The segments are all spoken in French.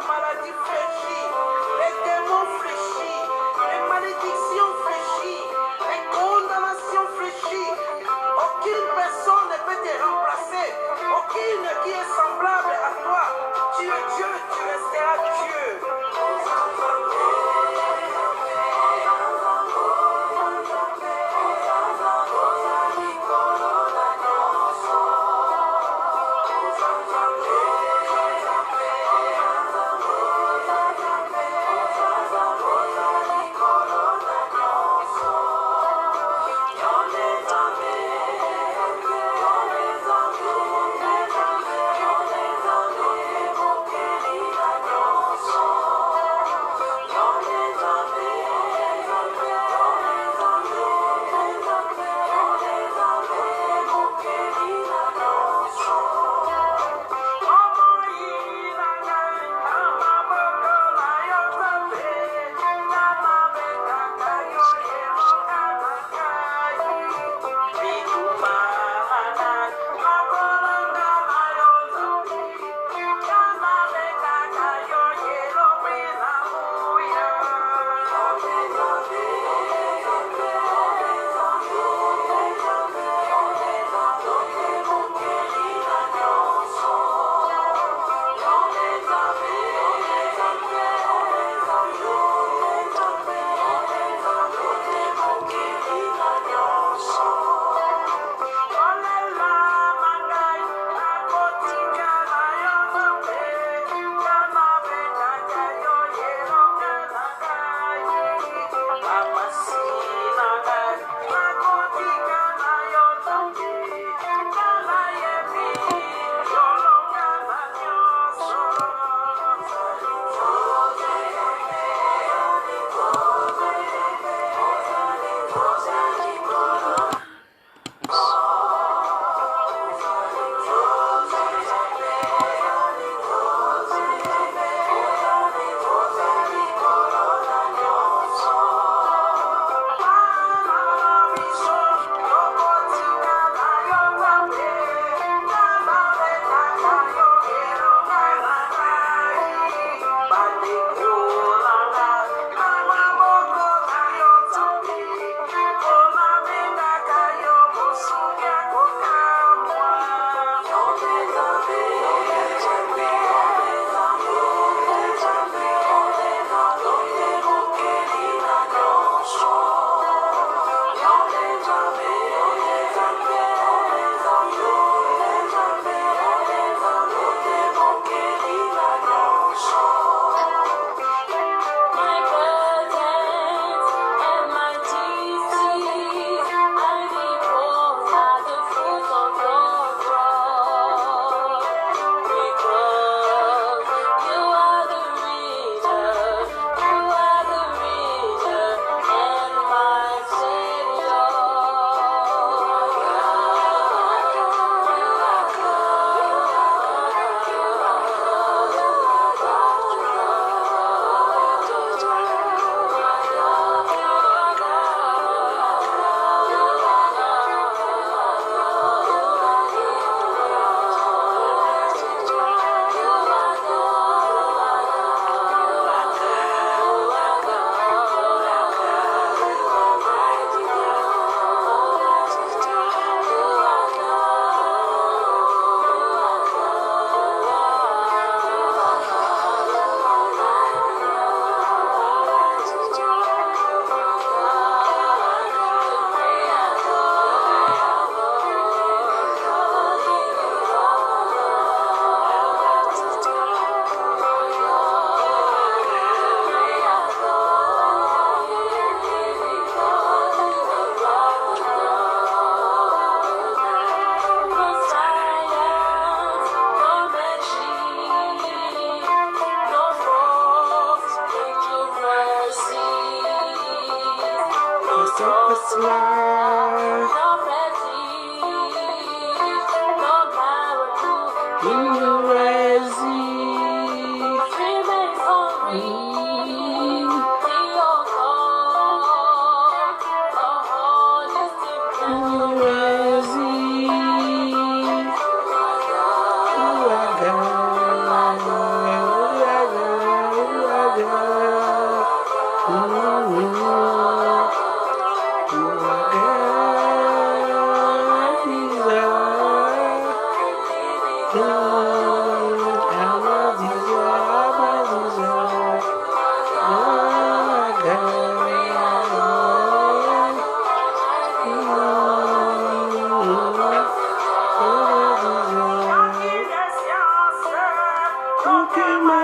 maladie fléchit, les démons fléchissent, les malédictions fléchissent, les condamnations fléchissent. Aucune personne ne peut te remplacer, aucune qui est semblable à toi. Tu es Dieu, tu resteras Dieu.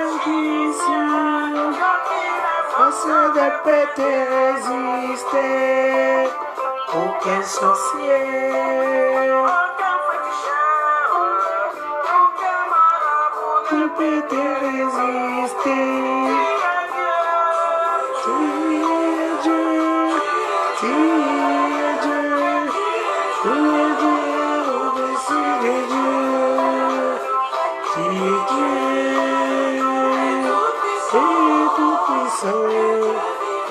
magicien, force de péter résister, aucun sorcier ne peut te résister. Tu es Dieu, tu es Dieu, tu es Dieu au-dessus de Dieu. Tu es Dieu, tu es tout puissant,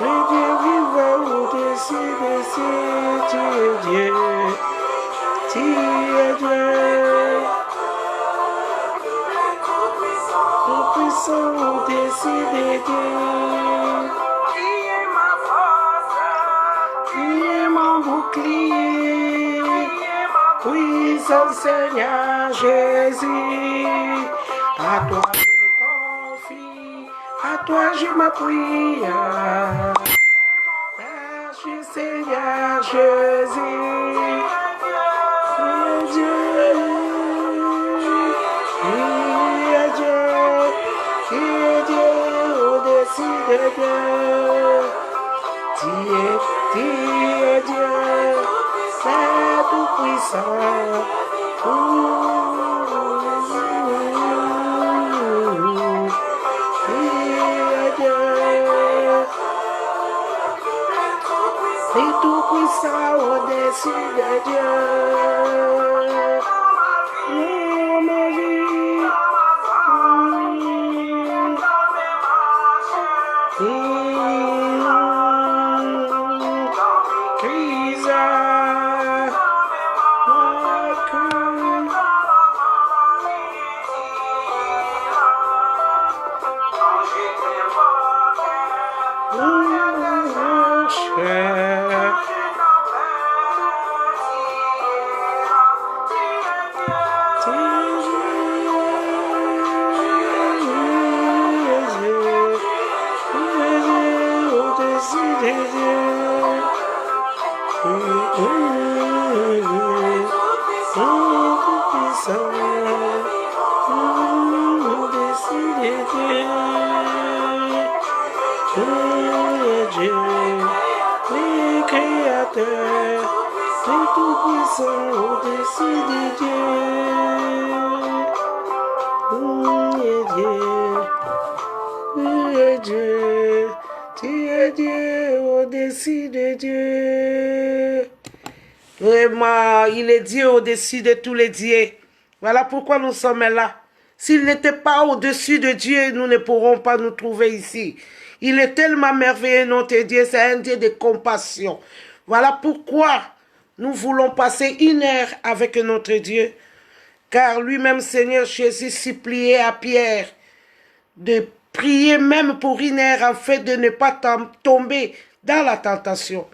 le Dieu vivant au-dessus de cieux. Tu es Dieu, tu es Dieu. Tout-puissant au-dessus de Dieu. Qui est ma force? Qui est mon bouclier? Qui est ma Puissant Seigneur Jésus. À toi je me confie, à toi je m'appuie. Merci Seigneur Jésus. Tu es Dieu. Tu es Dieu au-dessus de Dieu. Tu es Dieu, c'est tout puissant. Tu es Dieu, c'est tout puissant au-dessus de Dieu. Oh, ma vie. Vraiment, il est Dieu au-dessus de tous les dieux. Voilà pourquoi nous sommes là. S'il n'était pas au-dessus de Dieu, nous ne pourrons pas nous trouver ici. Il est tellement merveilleux, notre Dieu, c'est un Dieu de compassion. Voilà pourquoi nous voulons passer une heure avec notre Dieu. Car lui-même, Seigneur Jésus, suppliait à Pierre de prier même pour une heure afin de ne pas tomber dans la tentation.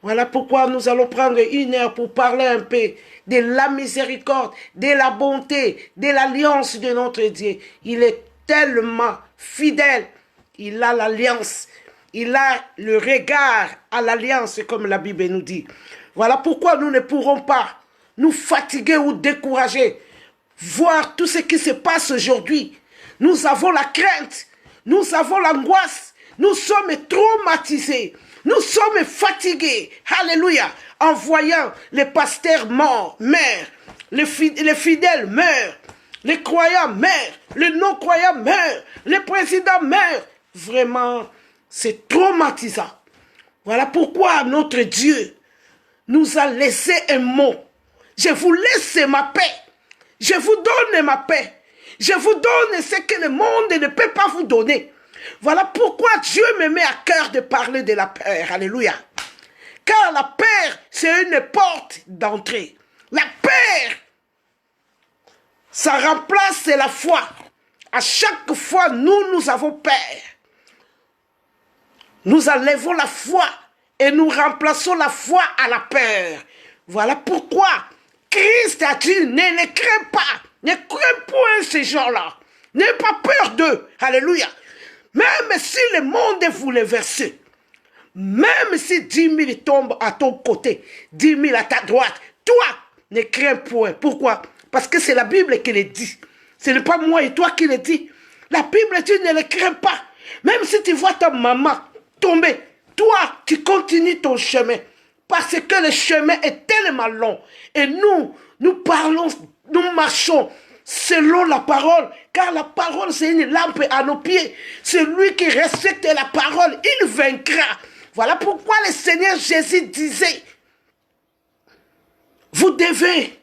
Voilà pourquoi nous allons prendre une heure pour parler un peu de la miséricorde, de la bonté, de l'alliance de notre Dieu. Il est tellement fidèle. Il a l'alliance. Il a le regard à l'alliance, comme la Bible nous dit. Voilà pourquoi nous ne pourrons pas nous fatiguer ou décourager. Voir tout ce qui se passe aujourd'hui. Nous avons la crainte. Nous avons l'angoisse. Nous sommes traumatisés. Nous sommes fatigués, alléluia, en voyant les pasteurs morts, meurent, les fidèles meurent, les croyants meurent, les non-croyants meurent, les présidents meurent. Vraiment, c'est traumatisant. Voilà pourquoi notre Dieu nous a laissé un mot. Je vous laisse ma paix. Je vous donne ma paix. Je vous donne ce que le monde ne peut pas vous donner. Voilà pourquoi Dieu me met à cœur de parler de la paix. Alléluia. Car la paix, c'est une porte d'entrée. La paix, ça remplace la foi. À chaque fois, nous avons peur. Nous enlevons la foi et nous remplaçons la foi à la peur. Voilà pourquoi Christ a dit, ne crains pas. Ne crains point ces gens-là. N'aie pas peur d'eux. Alléluia. Même si le monde voulait verser, même si 10 000 tombent à ton côté, 10 000 à ta droite, toi, ne crains point. Pourquoi? Parce que c'est la Bible qui le dit. Ce n'est pas moi et toi qui le dit. La Bible dit, ne le crains pas. Même si tu vois ta maman tomber, toi, tu continues ton chemin. Parce que le chemin est tellement long. Et nous parlons, nous marchons selon la parole. Car la parole, c'est une lampe à nos pieds. Celui qui respecte la parole, il vaincra. Voilà pourquoi le Seigneur Jésus disait, vous devez,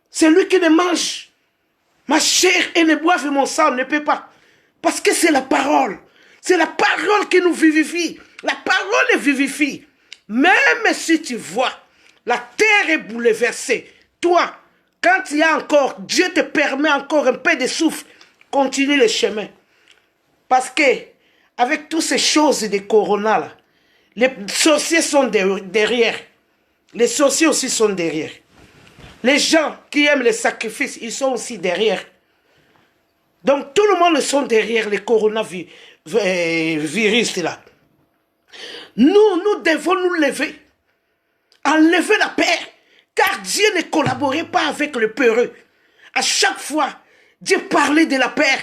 celui qui ne mange ma chair et ne boive mon sang ne peut pas. Parce que c'est la parole. C'est la parole qui nous vivifie. La parole vivifie. Même si tu vois, la terre est bouleversée. Toi, quand il y a encore, Dieu te permet encore un peu de souffle, continue le chemin. Parce que, avec toutes ces choses de corona là, les sorciers sont derrière. Les sorciers aussi sont derrière. Les gens qui aiment les sacrifices, ils sont aussi derrière. Donc tout le monde sont derrière les coronavirus là. Nous devons nous lever. Enlever la peur. Car Dieu ne collaborait pas avec le peureux. À chaque fois, Dieu parlait de la peur.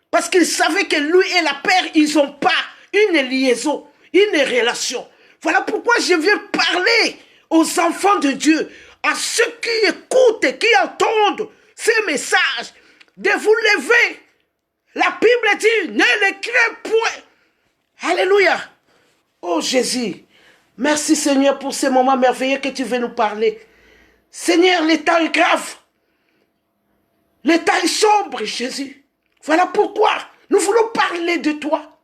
Parce qu'il savait que lui et la peur, ils n'ont pas une liaison, une relation. Voilà pourquoi je viens parler aux enfants de Dieu, à ceux qui écoutent et qui entendent ces messages, de vous lever. La Bible dit, ne les crains point. Alléluia. Oh Jésus, merci Seigneur pour ces moments merveilleux que tu veux nous parler. Seigneur, l'état est grave. L'état est sombre, Jésus. Voilà pourquoi nous voulons parler de toi.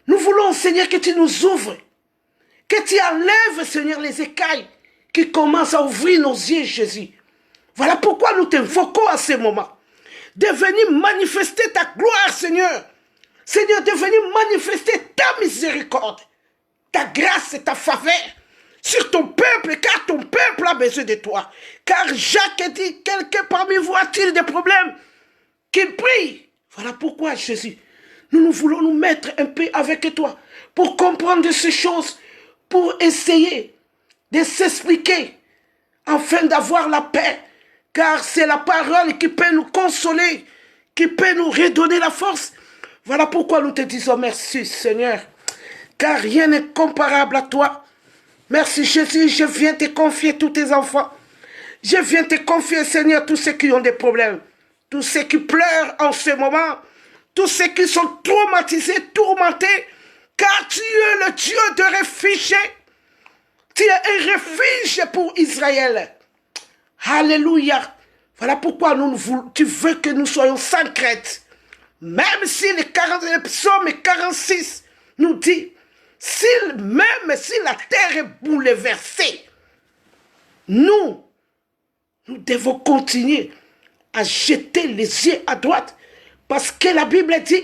Nous voulons, Seigneur, que tu nous ouvres. Que tu enlèves, Seigneur, les écailles qui commencent à ouvrir nos yeux, Jésus. Voilà pourquoi nous t'invoquons à ce moment. De venir manifester ta gloire, Seigneur. Seigneur, de venir manifester ta miséricorde, ta grâce et ta faveur sur ton peuple, car ton peuple a besoin de toi. Car Jacques dit, quelqu'un parmi vous a-t-il des problèmes? Qu'il prie. Voilà pourquoi, Jésus, nous voulons nous mettre un peu avec toi pour comprendre ces choses, pour essayer de s'expliquer afin d'avoir la paix. Car c'est la parole qui peut nous consoler, qui peut nous redonner la force. Voilà pourquoi nous te disons merci, Seigneur. Car rien n'est comparable à toi. Merci, Jésus. Je viens te confier tous tes enfants. Je viens te confier, Seigneur, tous ceux qui ont des problèmes. Tous ceux qui pleurent en ce moment. Tous ceux qui sont traumatisés, tourmentés. Car tu es le Dieu de refuge. Tu es un refuge pour Israël. Alléluia. Voilà pourquoi tu veux que nous soyons sans crainte. Même si le psaume 46 nous dit, même si la terre est bouleversée, nous devons continuer à jeter les yeux à droite. Parce que la Bible dit,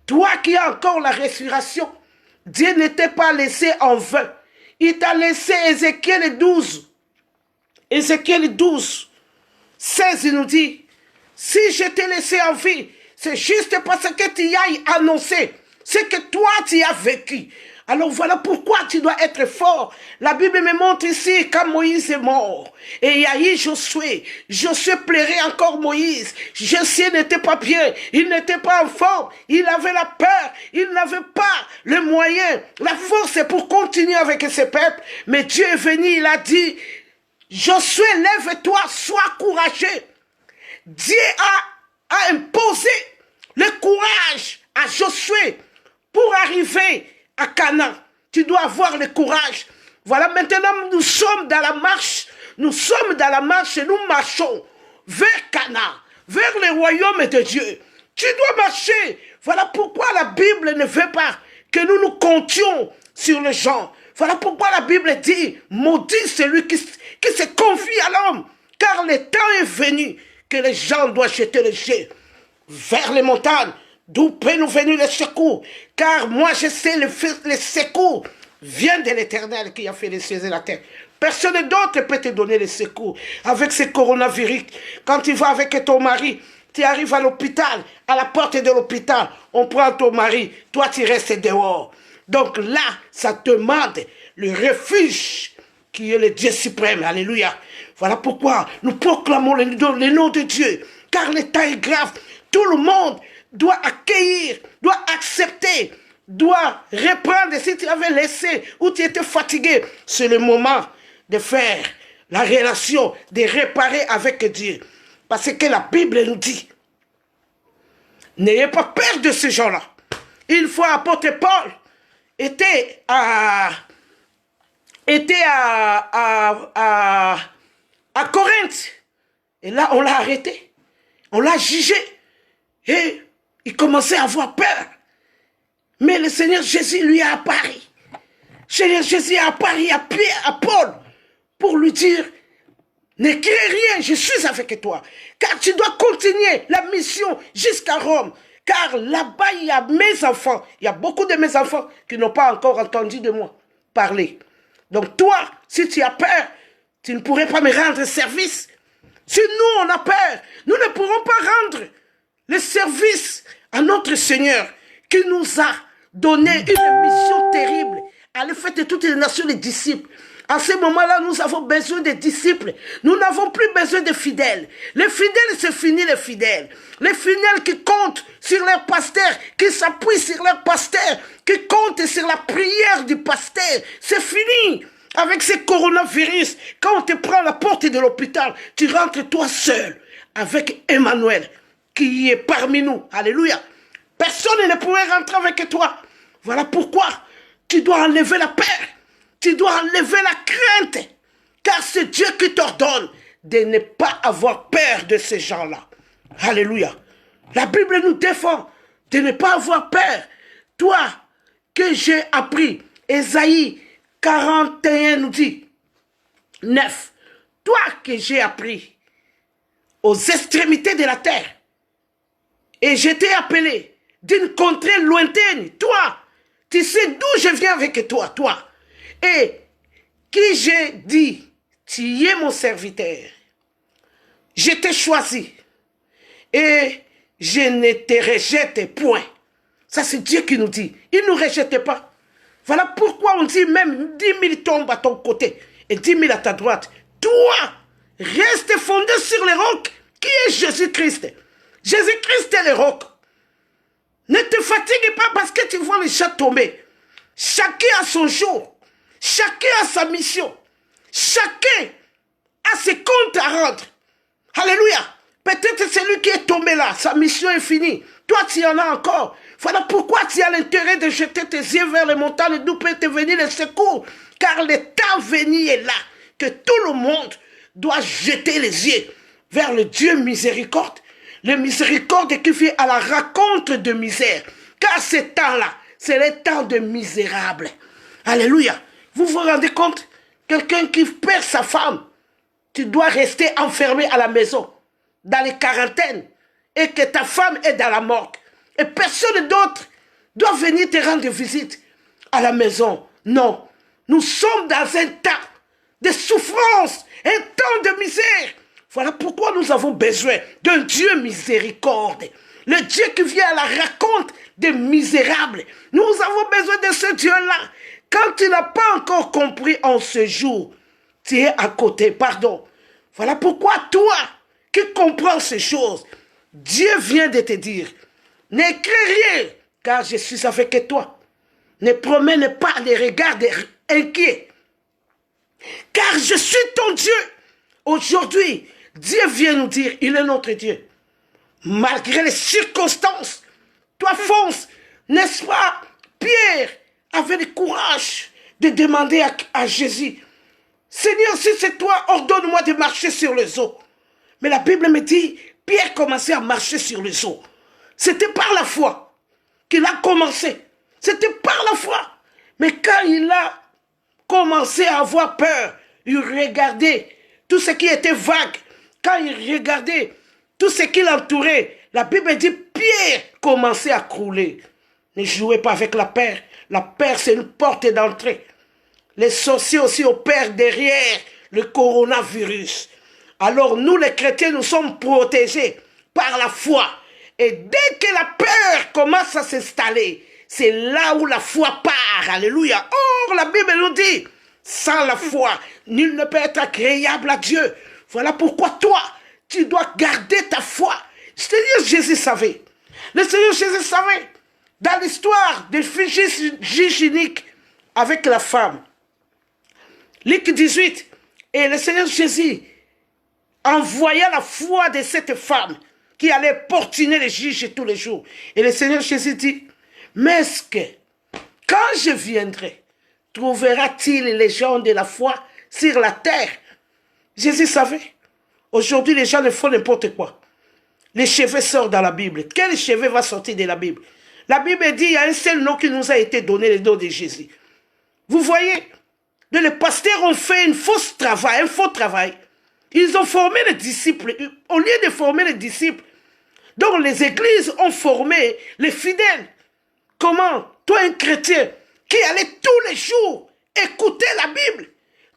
toi qui as encore la respiration, Dieu ne t'a pas laissé en vain. Il t'a laissé Ézéchiel 12. Ézéchiel 12, 16, il nous dit, si je t'ai laissé en vie, c'est juste parce que tu y as annoncé ce que toi tu as vécu. Alors voilà pourquoi tu dois être fort. La Bible me montre ici quand Moïse est mort. Et il y a eu Josué. Josué plairait encore Moïse. Josué n'était pas bien. Il n'était pas en forme. Il avait la peur. Il n'avait pas le moyen, la force pour continuer avec ce peuple. Mais Dieu est venu, il a dit, Josué, lève-toi, sois courageux. Dieu a imposé le courage à Josué pour arriver à Canaan. Tu dois avoir le courage. Voilà, maintenant nous sommes dans la marche. Nous sommes dans la marche et nous marchons vers Canaan, vers le royaume de Dieu. Tu dois marcher. Voilà pourquoi la Bible ne veut pas que nous nous comptions sur les gens. Voilà pourquoi la Bible dit, maudit celui qui se confie à l'homme, car le temps est venu que les gens doivent jeter le jet vers les montagnes, d'où peut nous venir le secours, car moi je sais le secours vient de l'Éternel qui a fait les cieux et la terre. Personne d'autre peut te donner le secours. Avec ce coronavirus, quand tu vas avec ton mari, tu arrives à l'hôpital, à la porte de l'hôpital, on prend ton mari, toi tu restes dehors. Donc là, ça demande le refuge qui est le Dieu suprême. Alléluia. Voilà pourquoi nous proclamons le nom de Dieu. Car l'état est grave. Tout le monde, dois accueillir, dois accepter, dois reprendre si tu avais laissé ou tu étais fatigué. C'est le moment de faire la relation, de réparer avec Dieu. Parce que la Bible nous dit, n'ayez pas peur de ces gens-là. Une fois, apôtre Paul était à Corinthe. Et là, on l'a arrêté. On l'a jugé. Et il commençait à avoir peur. Mais le Seigneur Jésus lui a apparu. Seigneur Jésus a apparu à Pierre, à Paul, pour lui dire, ne crains rien, je suis avec toi. Car tu dois continuer la mission jusqu'à Rome. Car là-bas, il y a mes enfants. Il y a beaucoup de mes enfants qui n'ont pas encore entendu de moi parler. Donc toi, si tu as peur, tu ne pourrais pas me rendre service. Si nous, on a peur, nous ne pourrons pas rendre le service à notre Seigneur qui nous a donné une mission terrible. Aller faire de toutes les nations les disciples. En ce moment-là, nous avons besoin de disciples. Nous n'avons plus besoin de fidèles. Les fidèles, c'est fini les fidèles. Les fidèles qui comptent sur leur pasteur, qui s'appuient sur leur pasteur, qui comptent sur la prière du pasteur. C'est fini. Avec ce coronavirus, quand on te prend à la porte de l'hôpital, tu rentres toi seul avec Emmanuel qui est parmi nous. Alléluia. Personne ne pourrait rentrer avec toi. Voilà pourquoi tu dois enlever la peur. Tu dois enlever la crainte. Car c'est Dieu qui t'ordonne de ne pas avoir peur de ces gens-là. Alléluia. La Bible nous défend de ne pas avoir peur. Toi que j'ai appris, Ésaïe 41 nous dit, 9. Toi que j'ai appris aux extrémités de la terre, et je t'ai appelé d'une contrée lointaine, toi, tu sais d'où je viens avec toi, toi. Et qui j'ai dit, tu es mon serviteur. Je t'ai choisi. Et je ne te rejette point. Ça c'est Dieu qui nous dit. Il ne nous rejette pas. Voilà pourquoi on dit même 10 000 tombent à ton côté et 10 000 à ta droite. Toi, reste fondé sur le roc qui est Jésus-Christ. Jésus-Christ est le roc. Ne te fatigue pas parce que tu vois les chats tomber. Chacun a son jour. Chacun a sa mission. Chacun a ses comptes à rendre. Alléluia. Peut-être celui qui est tombé là, sa mission est finie. Toi, tu en as encore. Voilà pourquoi tu as l'intérêt de jeter tes yeux vers les montagnes d'où peut te venir le secours. Car le temps venu est là. Que tout le monde doit jeter les yeux vers le Dieu miséricorde. Le miséricorde qui vient à la rencontre de misère. Car ce temps-là, c'est le temps de misérables. Alléluia. Vous vous rendez compte? Quelqu'un qui perd sa femme, tu dois rester enfermé à la maison, dans les quarantaines, et que ta femme est dans la morgue. Et personne d'autre doit venir te rendre visite à la maison. Non. Nous sommes dans un temps de souffrance, un temps de misère. Voilà pourquoi nous avons besoin d'un Dieu miséricorde. Le Dieu qui vient à la rencontre des misérables. Nous avons besoin de ce Dieu-là. Quand tu n'as pas encore compris en ce jour, tu es à côté, pardon. Voilà pourquoi toi, qui comprends ces choses, Dieu vient de te dire, ne crains rien, car je suis avec toi. Ne promène pas les regards inquiets, car je suis ton Dieu. Aujourd'hui, Dieu vient nous dire, il est notre Dieu. Malgré les circonstances, toi fonce, n'est-ce pas? Pierre avait le courage de demander à Jésus, Seigneur, si c'est toi, ordonne-moi de marcher sur les eaux. Mais la Bible me dit, Pierre commençait à marcher sur les eaux. C'était par la foi qu'il a commencé. C'était par la foi. Mais quand il a commencé à avoir peur, il regardait tout ce qui était vague. Quand il regardait tout ce qui l'entourait, la Bible dit, Pierre commençait à crouler. Ne jouez pas avec la peur. La peur, c'est une porte d'entrée. Les sorciers aussi opèrent derrière le coronavirus. Alors nous, les chrétiens, nous sommes protégés par la foi. Et dès que la peur commence à s'installer, c'est là où la foi part. Alléluia. Or, la Bible nous dit, sans la foi, nul ne peut être agréable à Dieu. Voilà pourquoi toi, tu dois garder ta foi. C'est-à-dire, Jésus savait. Le Seigneur Jésus savait, dans l'histoire des juges uniques avec la femme, Luc 18, et le Seigneur Jésus envoya la foi de cette femme qui allait portiner les juges tous les jours. Et le Seigneur Jésus dit, mais est-ce que, quand je viendrai, trouvera-t-il les gens de la foi sur la terre? Jésus savait. Aujourd'hui, les gens ne font n'importe quoi. Les cheveux sortent dans la Bible. Quel cheveu va sortir de la Bible? La Bible dit, il y a un seul nom qui nous a été donné, le nom de Jésus. Vous voyez, les pasteurs ont fait un faux travail. Ils ont formé les disciples. Au lieu de former les disciples, donc les églises ont formé les fidèles. Comment? Toi, un chrétien qui allait tous les jours écouter la Bible,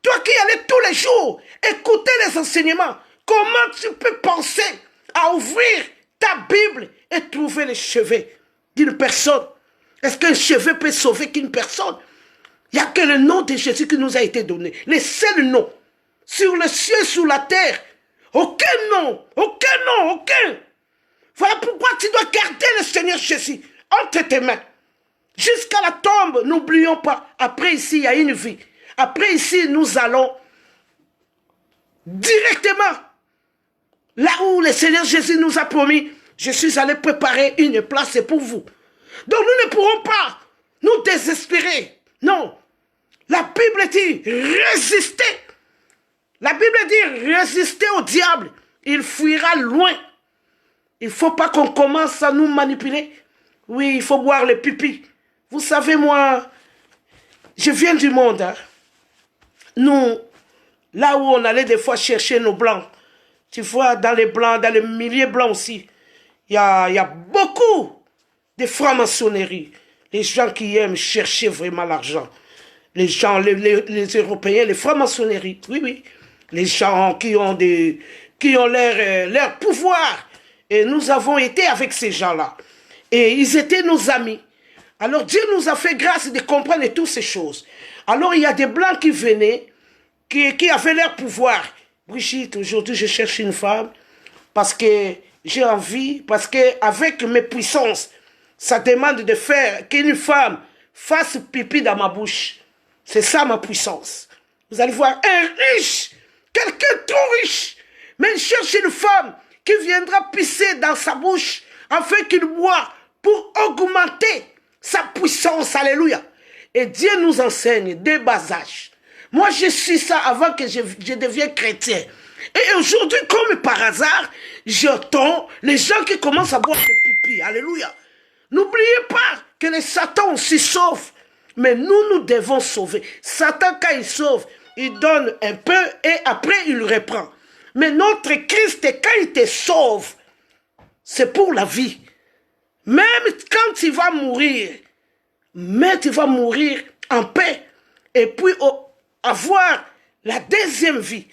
toi qui allais tous les jours écouter les enseignements, comment tu peux penser à ouvrir ta Bible et trouver les cheveux d'une personne? Est-ce qu'un cheveu peut sauver qu'une personne? Il n'y a que le nom de Jésus qui nous a été donné. Le seul nom. Sur le ciel, sur la terre. Aucun nom. Voilà pourquoi tu dois garder le Seigneur Jésus entre tes mains. Jusqu'à la tombe, n'oublions pas. Après ici, il y a une vie. Après ici, nous allons directement là où le Seigneur Jésus nous a promis. Je suis allé préparer une place pour vous. Donc nous ne pourrons pas nous désespérer. Non. La Bible dit résister. La Bible dit résister au diable. Il fuira loin. Il ne faut pas qu'on commence à nous manipuler. Oui, il faut boire le pipi. Vous savez, moi, je viens du monde. Hein. Nous, là où on allait des fois chercher nos blancs, tu vois, dans les blancs, dans les milliers blancs aussi, il y a beaucoup de franc-maçonnerie. Les gens qui aiment chercher vraiment l'argent. Les gens, les Européens, les francs-maçonnerie. Oui. Les gens qui ont leur pouvoir. Et nous avons été avec ces gens-là. Et ils étaient nos amis. Alors Dieu nous a fait grâce de comprendre toutes ces choses. Alors il y a des blancs qui venaient, qui avaient leur pouvoir. Brigitte, aujourd'hui je cherche une femme parce que j'ai envie, parce qu'avec mes puissances, ça demande de faire qu'une femme fasse pipi dans ma bouche. C'est ça ma puissance. Vous allez voir un riche, quelqu'un trop riche, mais il cherche une femme qui viendra pisser dans sa bouche afin qu'il boive pour augmenter sa puissance. Alléluia. Et Dieu nous enseigne dès bas âge. Moi, je suis ça avant que je devienne chrétien. Et aujourd'hui, comme par hasard, j'entends les gens qui commencent à boire des pipis. Alléluia. N'oubliez pas que les Satan aussi sauve. Mais nous devons sauver. Satan, quand il sauve, il donne un peu et après, il reprend. Mais notre Christ, quand il te sauve, c'est pour la vie. Même quand tu vas mourir, mais tu vas mourir en paix et puis avoir la deuxième vie.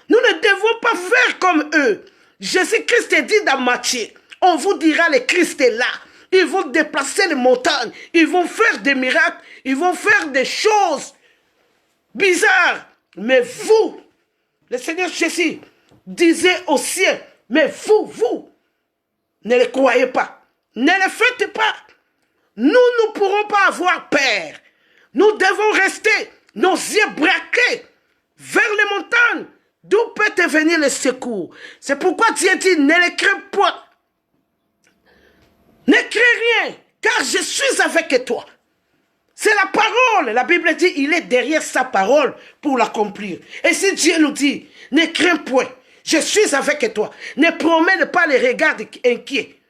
Nous ne devons pas faire comme eux. Jésus-Christ dit dans Matthieu, on vous dira le Christ est là. Ils vont déplacer les montagnes, ils vont faire des miracles, ils vont faire des choses bizarres. Mais vous, le Seigneur Jésus disait aux siens, mais vous, ne les croyez pas, ne les faites pas. Nous ne pourrons pas avoir peur. Nous devons rester nos yeux braqués vers les montagnes, d'où peut venir le secours. C'est pourquoi Dieu dit, ne les crains point. Ne crains rien, car je suis avec toi. C'est la parole. La Bible dit, il est derrière sa parole pour l'accomplir. Et si Dieu nous dit, ne crains point, je suis avec toi. Ne promène pas les regards inquiets,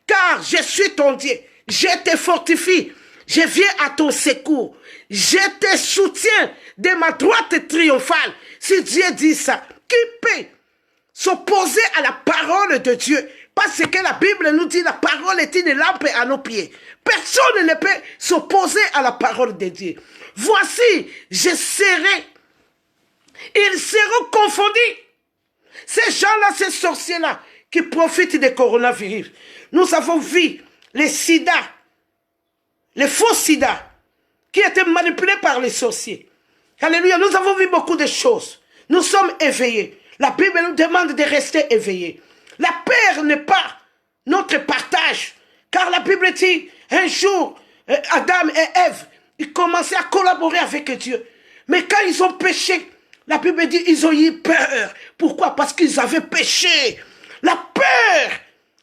car je suis ton Dieu. Je te fortifie. Je viens à ton secours. Je te soutiens de ma droite triomphale. Si Dieu dit ça, qui peut s'opposer à la parole de Dieu? Parce que la Bible nous dit la parole est une lampe à nos pieds. Personne ne peut s'opposer à la parole de Dieu. Voici, ils seront confondus. Ces gens-là, ces sorciers-là, qui profitent des coronavirus. Nous avons vu les sida, les faux sida, qui étaient manipulés par les sorciers. Alléluia, nous avons vu beaucoup de choses. Nous sommes éveillés. La Bible nous demande de rester éveillés. La peur n'est pas notre partage, la Bible dit, un jour, Adam et Ève, ils commençaient à collaborer avec Dieu. Mais quand ils ont péché, la Bible dit, ils ont eu peur. Pourquoi? Parce qu'ils avaient péché. La peur,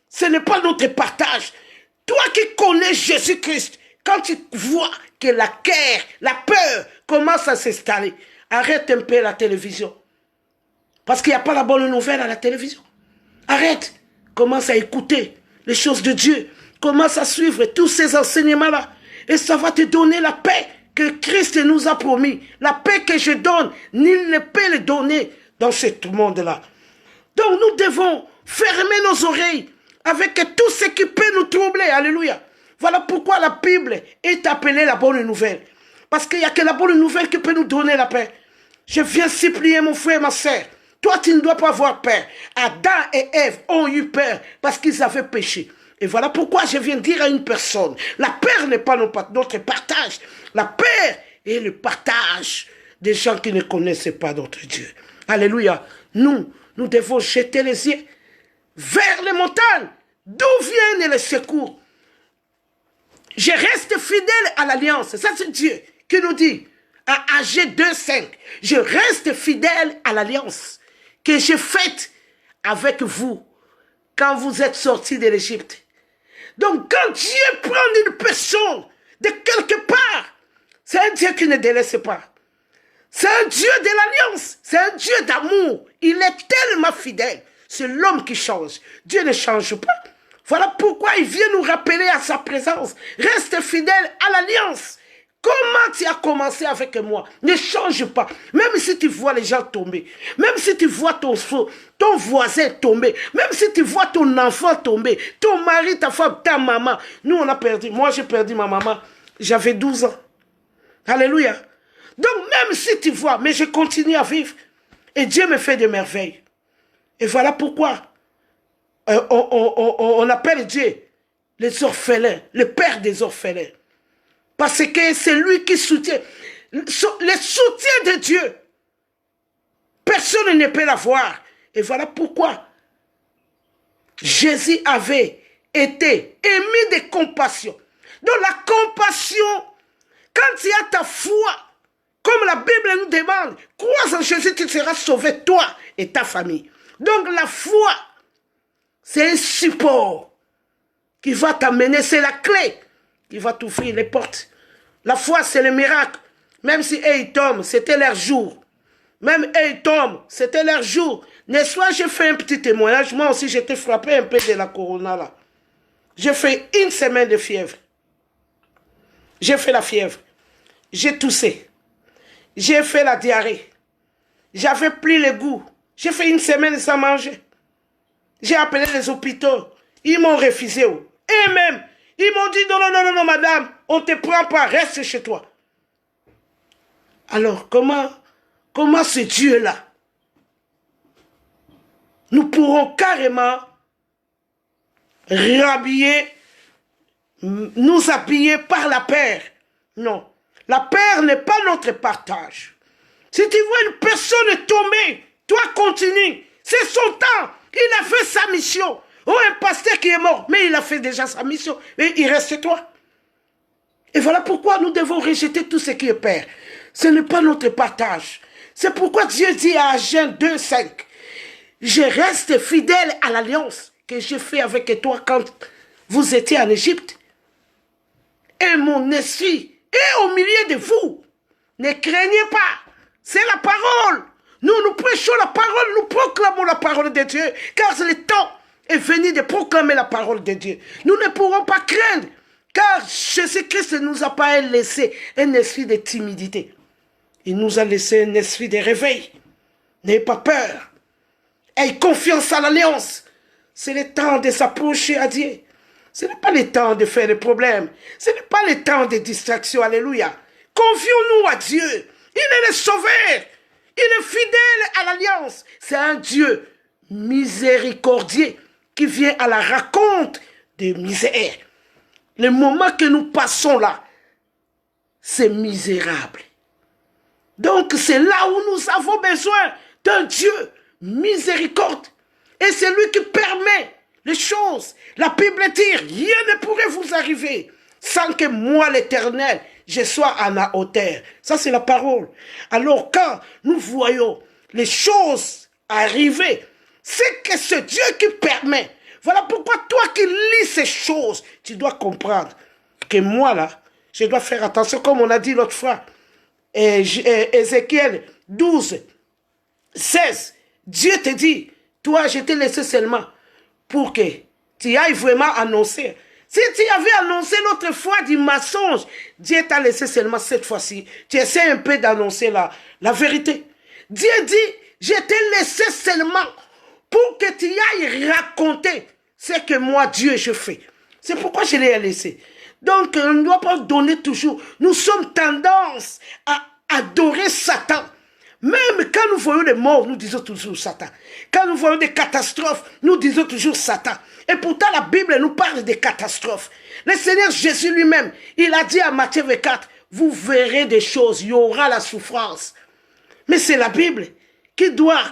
ce n'est pas notre partage. Toi qui connais Jésus-Christ, quand tu vois que la guerre, la peur commence à s'installer, arrête un peu la télévision. Parce qu'il n'y a pas la bonne nouvelle à la télévision. Arrête. Commence à écouter les choses de Dieu. Commence à suivre tous ces enseignements-là. Et ça va te donner la paix que Christ nous a promis. La paix que je donne, nul ne peut le donner dans ce monde-là. Donc nous devons fermer nos oreilles avec tout ce qui peut nous troubler. Alléluia. Voilà pourquoi la Bible est appelée la bonne nouvelle. Parce qu'il n'y a que la bonne nouvelle qui peut nous donner la paix. Je viens supplier mon frère, ma soeur. Toi, tu ne dois pas avoir peur. Adam et Ève ont eu peur parce qu'ils avaient péché. Et voilà pourquoi je viens dire à une personne, la peur n'est pas notre partage. La peur est le partage des gens qui ne connaissent pas notre Dieu. Alléluia. Nous devons jeter les yeux vers les montagnes. D'où viennent les secours? Je reste fidèle à l'alliance. Ça, c'est Dieu qui nous dit à Agé 2,5. Je reste fidèle à l'alliance que j'ai faite avec vous quand vous êtes sortis de l'Égypte. Donc, quand Dieu prend une personne de quelque part, c'est un Dieu qui ne délaisse pas. C'est un Dieu de l'alliance. C'est un Dieu d'amour. Il est tellement fidèle. C'est l'homme qui change. Dieu ne change pas. Voilà pourquoi il vient nous rappeler à sa présence. Reste fidèle à l'alliance. Comment tu as commencé avec moi? Ne change pas. Même si tu vois les gens tomber, même si tu vois ton voisin tomber, même si tu vois ton enfant tomber, ton mari, ta femme, ta maman. Nous, on a perdu. Moi, j'ai perdu ma maman. J'avais 12 ans. Alléluia. Donc, même si tu vois, mais je continue à vivre. Et Dieu me fait des merveilles. Et voilà pourquoi on appelle Dieu les orphelins, le père des orphelins. Parce que c'est lui qui soutient. Le soutien de Dieu, personne ne peut l'avoir. Et voilà pourquoi Jésus avait été émis de compassion. Donc la compassion, quand tu as ta foi, comme la Bible nous demande, crois en Jésus, tu seras sauvé, toi et ta famille. Donc la foi, c'est un support qui va t'amener, c'est la clé qui va t'ouvrir les portes. La foi, c'est le miracle. Même si ils tombent, c'était leur jour. Même ils tombent, c'était leur jour. N'est-ce pas, j'ai fait un petit témoignage. Moi aussi, j'étais frappé un peu de la corona là. J'ai fait 1 semaine de fièvre. J'ai fait la fièvre. J'ai toussé. J'ai fait la diarrhée. J'avais pris le goût. J'ai fait 1 semaine sans manger. J'ai appelé les hôpitaux. Ils m'ont refusé. Et même, ils m'ont dit, non, madame, on ne te prend pas, reste chez toi. Alors, comment ce Dieu-là, nous pourrons carrément nous habiller par la paix? Non, la paix n'est pas notre partage. Si tu vois une personne tomber, toi continue. C'est son temps. Il a fait sa mission. Oh, un pasteur qui est mort, mais il a fait déjà sa mission. Et il reste toi. Et voilà pourquoi nous devons rejeter tout ce qui est père. Ce n'est pas notre partage. C'est pourquoi Dieu dit à Agé 2,5, je reste fidèle à l'alliance que j'ai fait avec toi quand vous étiez en Égypte. Et mon esprit est au milieu de vous. Ne craignez pas. C'est la parole. Nous prêchons la parole, nous proclamons la parole de Dieu, car le temps est venu de proclamer la parole de Dieu. Nous ne pourrons pas craindre, car Jésus-Christ ne nous a pas laissé un esprit de timidité. Il nous a laissé un esprit de réveil. N'ayez pas peur. Ayez confiance à l'alliance. C'est le temps de s'approcher à Dieu. Ce n'est pas le temps de faire des problèmes. Ce n'est pas le temps de distraction. Alléluia. Confions-nous à Dieu. Il est le sauveur. Il est fidèle à l'alliance. C'est un Dieu miséricordieux qui vient à la raconte de misère. Le moment que nous passons là, c'est misérable. Donc c'est là où nous avons besoin d'un Dieu miséricorde. Et c'est lui qui permet les choses. La Bible dit, rien ne pourrait vous arriver sans que moi, l'Éternel, je sois à la hauteur. Ça, c'est la parole. Alors, quand nous voyons les choses arriver, c'est que c'est Dieu qui permet. Voilà pourquoi toi qui lis ces choses, tu dois comprendre que moi, là, je dois faire attention, comme on a dit l'autre fois. Ézéchiel 12, 16, Dieu te dit, toi, je t'ai laissé seulement pour que tu ailles vraiment annoncer. Si tu avais annoncé l'autre fois du mensonge, Dieu t'a laissé seulement cette fois-ci. Tu essaies un peu d'annoncer la vérité. Dieu dit, je t'ai laissé seulement pour que tu ailles raconter ce que moi, Dieu, je fais. C'est pourquoi je l'ai laissé. Donc, on ne doit pas donner toujours. Nous sommes tendance à adorer Satan. Même quand nous voyons des morts, nous disons toujours Satan. Quand nous voyons des catastrophes, nous disons toujours Satan. Et pourtant, la Bible nous parle des catastrophes. Le Seigneur Jésus lui-même, il a dit à Matthieu 24, vous verrez des choses, il y aura la souffrance. Mais c'est la Bible qui doit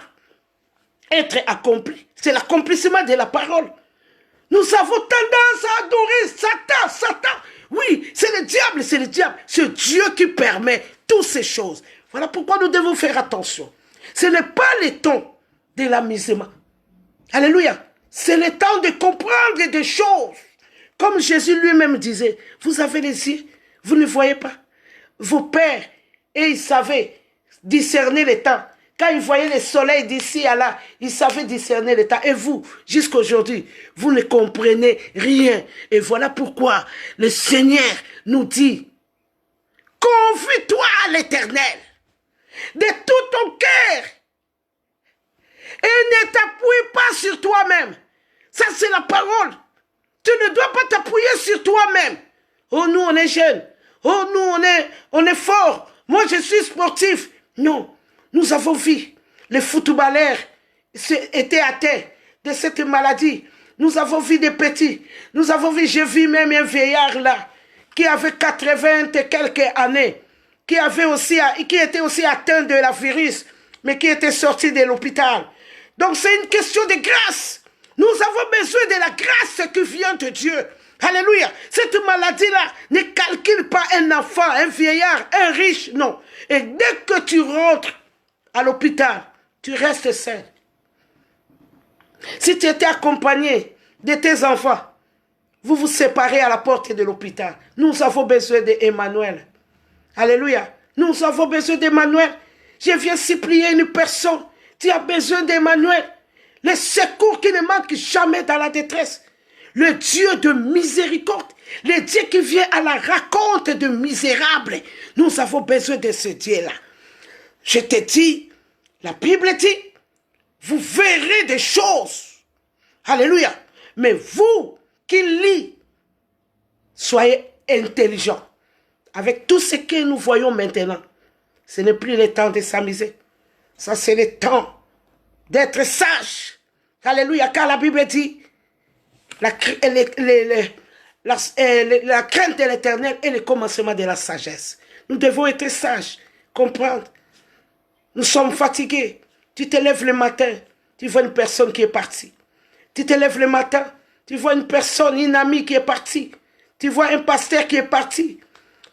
être accomplie. C'est l'accomplissement de la parole. Nous avons tendance à adorer Satan, Satan. Oui, c'est le diable, c'est le diable. C'est Dieu qui permet toutes ces choses. Voilà pourquoi nous devons faire attention. Ce n'est pas le temps de l'amusement. Alléluia. C'est le temps de comprendre des choses. Comme Jésus lui-même disait, vous avez les yeux, vous ne voyez pas. Vos pères, et ils savaient discerner les temps. Quand ils voyaient le soleil d'ici à là, ils savaient discerner les temps. Et vous, jusqu'à aujourd'hui, vous ne comprenez rien. Et voilà pourquoi le Seigneur nous dit, confie-toi à l'Éternel de tout ton cœur et ne t'appuie pas sur toi-même. Ça, c'est la parole. Tu ne dois pas t'appuyer sur toi-même. Oh, nous, on est jeunes. Oh, nous, on est forts. Moi, je suis sportif. Non. Nous avons vu les footballeurs étaient atteints de cette maladie. Nous avons vu des petits. Nous avons vu, j'ai vu même un vieillard là, qui avait 80 et quelques années, qui était aussi atteint de la virus, mais qui était sorti de l'hôpital. Donc c'est une question de grâce. Nous avons besoin de la grâce qui vient de Dieu. Alléluia. Cette maladie-là ne calcule pas un enfant, un vieillard, un riche, non. Et dès que tu rentres à l'hôpital, tu restes seul. Si tu étais accompagné de tes enfants, vous vous séparez à la porte de l'hôpital. Nous avons besoin d'Emmanuel. Alléluia. Nous avons besoin d'Emmanuel. Je viens supplier une personne. Tu as besoin d'Emmanuel. Le secours qui ne manque jamais dans la détresse. Le Dieu de miséricorde. Le Dieu qui vient à la raconte de misérables. Nous avons besoin de ce Dieu-là. Je te dis, la Bible dit, vous verrez des choses. Alléluia. Mais vous qui lisez, soyez intelligents. Avec tout ce que nous voyons maintenant, ce n'est plus le temps de s'amuser. Ça, c'est le temps d'être sage. Alléluia. Car la Bible dit, la crainte de l'Éternel est le commencement de la sagesse. Nous devons être sages, comprendre. Nous sommes fatigués. Tu te lèves le matin, tu vois une personne qui est partie. Tu te lèves le matin, tu vois une personne, une amie qui est partie. Tu vois un pasteur qui est parti.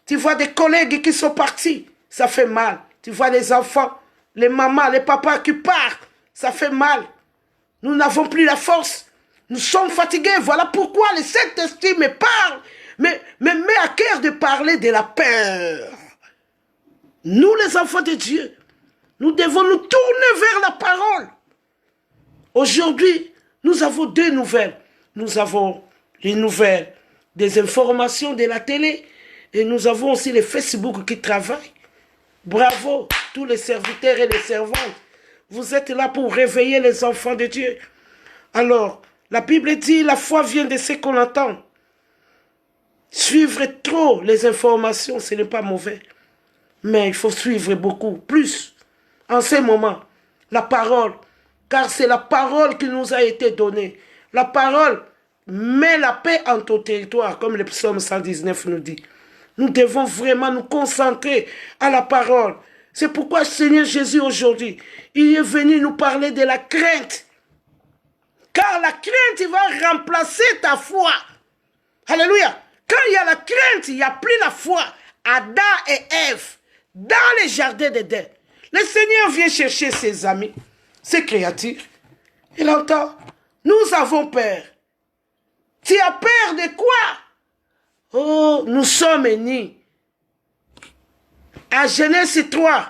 Tu vois des collègues qui sont partis. Ça fait mal. Tu vois les enfants, les mamans, les papas qui partent. Ça fait mal. Nous n'avons plus la force. Nous sommes fatigués. Voilà pourquoi le Saint-Esprit me parle, me met à cœur de parler de la peur. Nous, les enfants de Dieu, nous devons nous tourner vers la parole. Aujourd'hui, nous avons deux nouvelles. Nous avons les nouvelles des informations de la télé et nous avons aussi les Facebook qui travaillent. Bravo, tous les serviteurs et les servantes. Vous êtes là pour réveiller les enfants de Dieu. Alors, la Bible dit, la foi vient de ce qu'on entend. Suivre trop les informations, ce n'est pas mauvais. Mais il faut suivre beaucoup, plus. En ce moment, la parole. Car c'est la parole qui nous a été donnée. La parole met la paix en ton territoire, comme le psaume 119 nous dit. Nous devons vraiment nous concentrer à la parole. C'est pourquoi le Seigneur Jésus aujourd'hui, il est venu nous parler de la crainte. Car la crainte va remplacer ta foi. Alléluia. Quand il y a la crainte, il n'y a plus la foi. Adam et Ève, dans les jardins d'Éden, le Seigneur vient chercher ses amis, ses créatures. Il entend, nous avons peur. Tu as peur de quoi? Oh, nous sommes nés. À Genèse 3,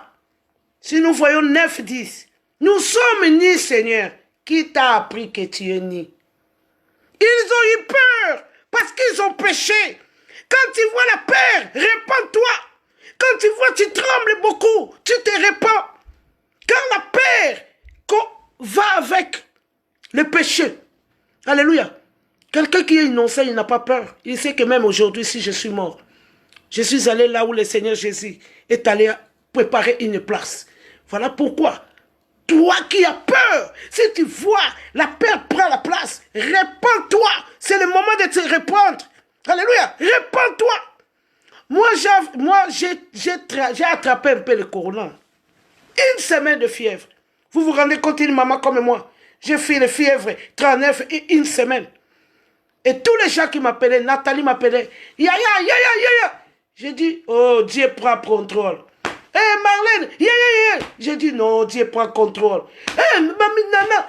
si nous voyons 9, 10, nous sommes nés, Seigneur. Qui t'a appris que tu es né? Ils ont eu peur parce qu'ils ont péché. Quand tu vois la peur, répands-toi. Quand tu vois, tu trembles beaucoup, tu te répands. Quand la peur va avec le péché. Alléluia. Quelqu'un qui est innocent, il n'a pas peur. Il sait que même aujourd'hui, si je suis mort, je suis allé là où le Seigneur Jésus est allé préparer une place. Voilà pourquoi. Toi qui as peur, si tu vois la peur prend la place, répands-toi. C'est le moment de te répandre. Alléluia. Répands-toi. Moi, j'ai attrapé un peu le corona. Une semaine de fièvre. Vous vous rendez compte, une maman comme moi, j'ai fait le fièvre 39 et une semaine. Et tous les gens qui m'appelaient, Nathalie m'appelait, ya. J'ai dit, oh, Dieu prend contrôle. Marlène, J'ai dit, non, Dieu prend contrôle. Mamie Nana,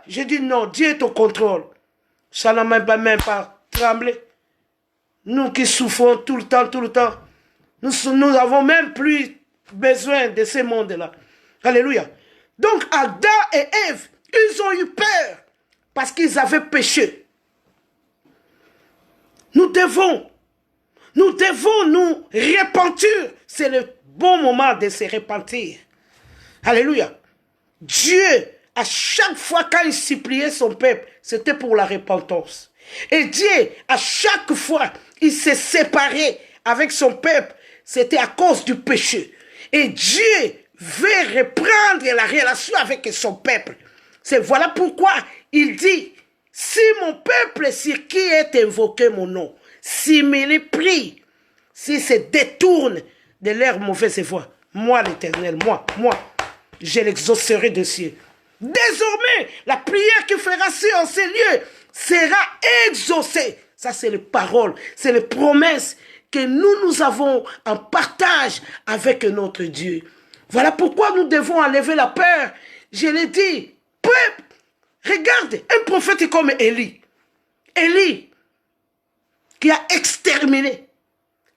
J'ai dit, non, Dieu est au contrôle. Ça n'a même pas tremblé. Nous qui souffrons tout le temps, nous n'avons même plus besoin de ce monde-là. Alléluia. Donc, Adam et Ève, ils ont eu peur parce qu'ils avaient péché. Nous devons nous repentir. C'est le bon moment de se repentir. Alléluia. Dieu, à chaque fois quand il suppliait son peuple, c'était pour la repentance. Et Dieu, à chaque fois, il s'est séparé avec son peuple, c'était à cause du péché. Et Dieu veut reprendre la relation avec son peuple. Voilà pourquoi il dit, si mon peuple sur qui est invoqué mon nom, s'il me prie, s'il se détourne de leur mauvaise voie, moi l'Éternel, moi, je l'exaucerai de cieux. Désormais, la prière qui fera en ces lieux sera exaucée. Ça, c'est les paroles, c'est les promesses que nous avons en partage avec notre Dieu. Voilà pourquoi nous devons enlever la peur. Je l'ai dit, peuple, regarde, un prophète comme Élie. Élie, qui a exterminé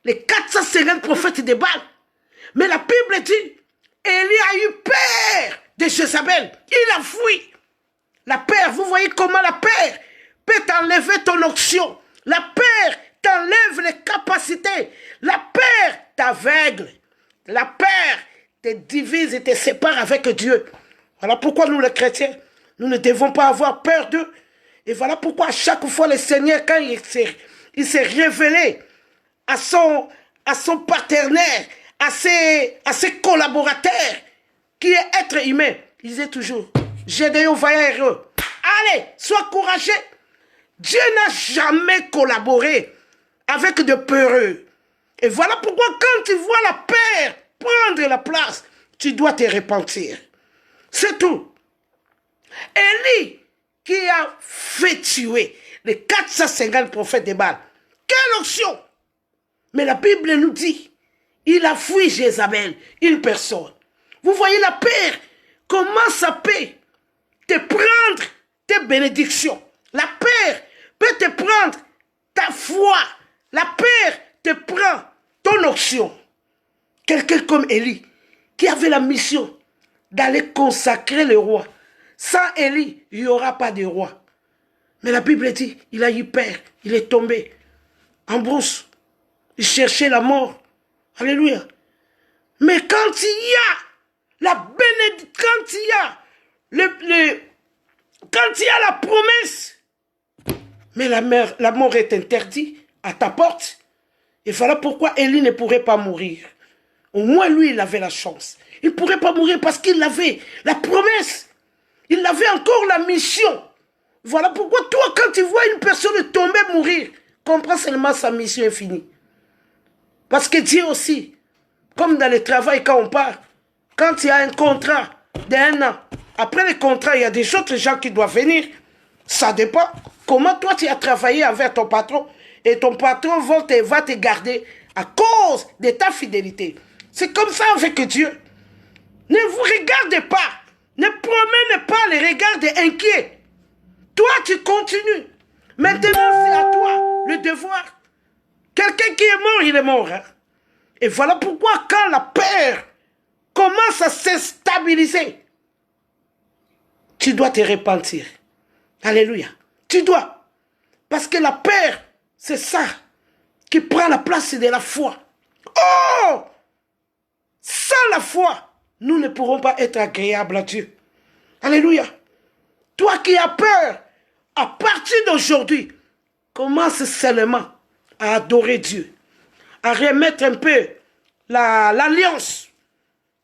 les 450 prophètes de Baal. Mais la Bible dit, Élie a eu peur de Jézabel. Il a fui. La peur, vous voyez comment la peur peut t'enlever ton onction. La peur t'enlève les capacités. La peur t'aveugle. La peur te divise et te sépare avec Dieu. Voilà pourquoi nous les chrétiens, nous ne devons pas avoir peur d'eux. Et voilà pourquoi à chaque fois le Seigneur, quand il s'est révélé à son partenaire, à ses collaborateurs, qui est être humain, il disait toujours, Gédéon va heureux. Allez, sois courageux. Dieu n'a jamais collaboré avec de peureux. Et voilà pourquoi quand tu vois la peur prendre la place, tu dois te repentir. C'est tout. Élie qui a fait tuer les 450 prophètes de Baal. Quelle option! Mais la Bible nous dit, il a fui Jézabel, une personne. Vous voyez la peur, comment ça peut te prendre tes bénédictions. La peur peut te prendre ta foi. La peur te prend ton option. Quelqu'un comme Élie, qui avait la mission d'aller consacrer le roi. Sans Élie, il n'y aura pas de roi. Mais la Bible dit, il a eu peur, il est tombé en brousse. Il cherchait la mort. Alléluia. Mais quand il y a la bénédiction, quand il y a la promesse, mais la mort est interdite à ta porte. Et voilà pourquoi Élie ne pourrait pas mourir. Au moins lui, il avait la chance. Il ne pourrait pas mourir parce qu'il avait la promesse. Il avait encore la mission. Voilà pourquoi toi, quand tu vois une personne tomber, mourir, comprends seulement sa mission est finie. Parce que Dieu aussi, comme dans le travail quand on part, quand il y a un contrat d'1 an, après le contrat, il y a des autres gens qui doivent venir. Ça dépend. Comment toi tu as travaillé avec ton patron et ton patron va te garder à cause de ta fidélité. C'est comme ça avec Dieu. Ne vous regardez pas. Ne promenez pas les regards des inquiets. Toi, tu continues. Maintenant, c'est à toi le devoir. Quelqu'un qui est mort, il est mort. Hein? Et voilà pourquoi quand la peur commence à s'instabiliser, tu dois te repentir. Alléluia. Tu dois. Parce que la peur, c'est ça qui prend la place de la foi. Oh! Sans la foi, nous ne pourrons pas être agréables à Dieu. Alléluia. Toi qui as peur, à partir d'aujourd'hui, commence seulement à adorer Dieu, à remettre un peu l'alliance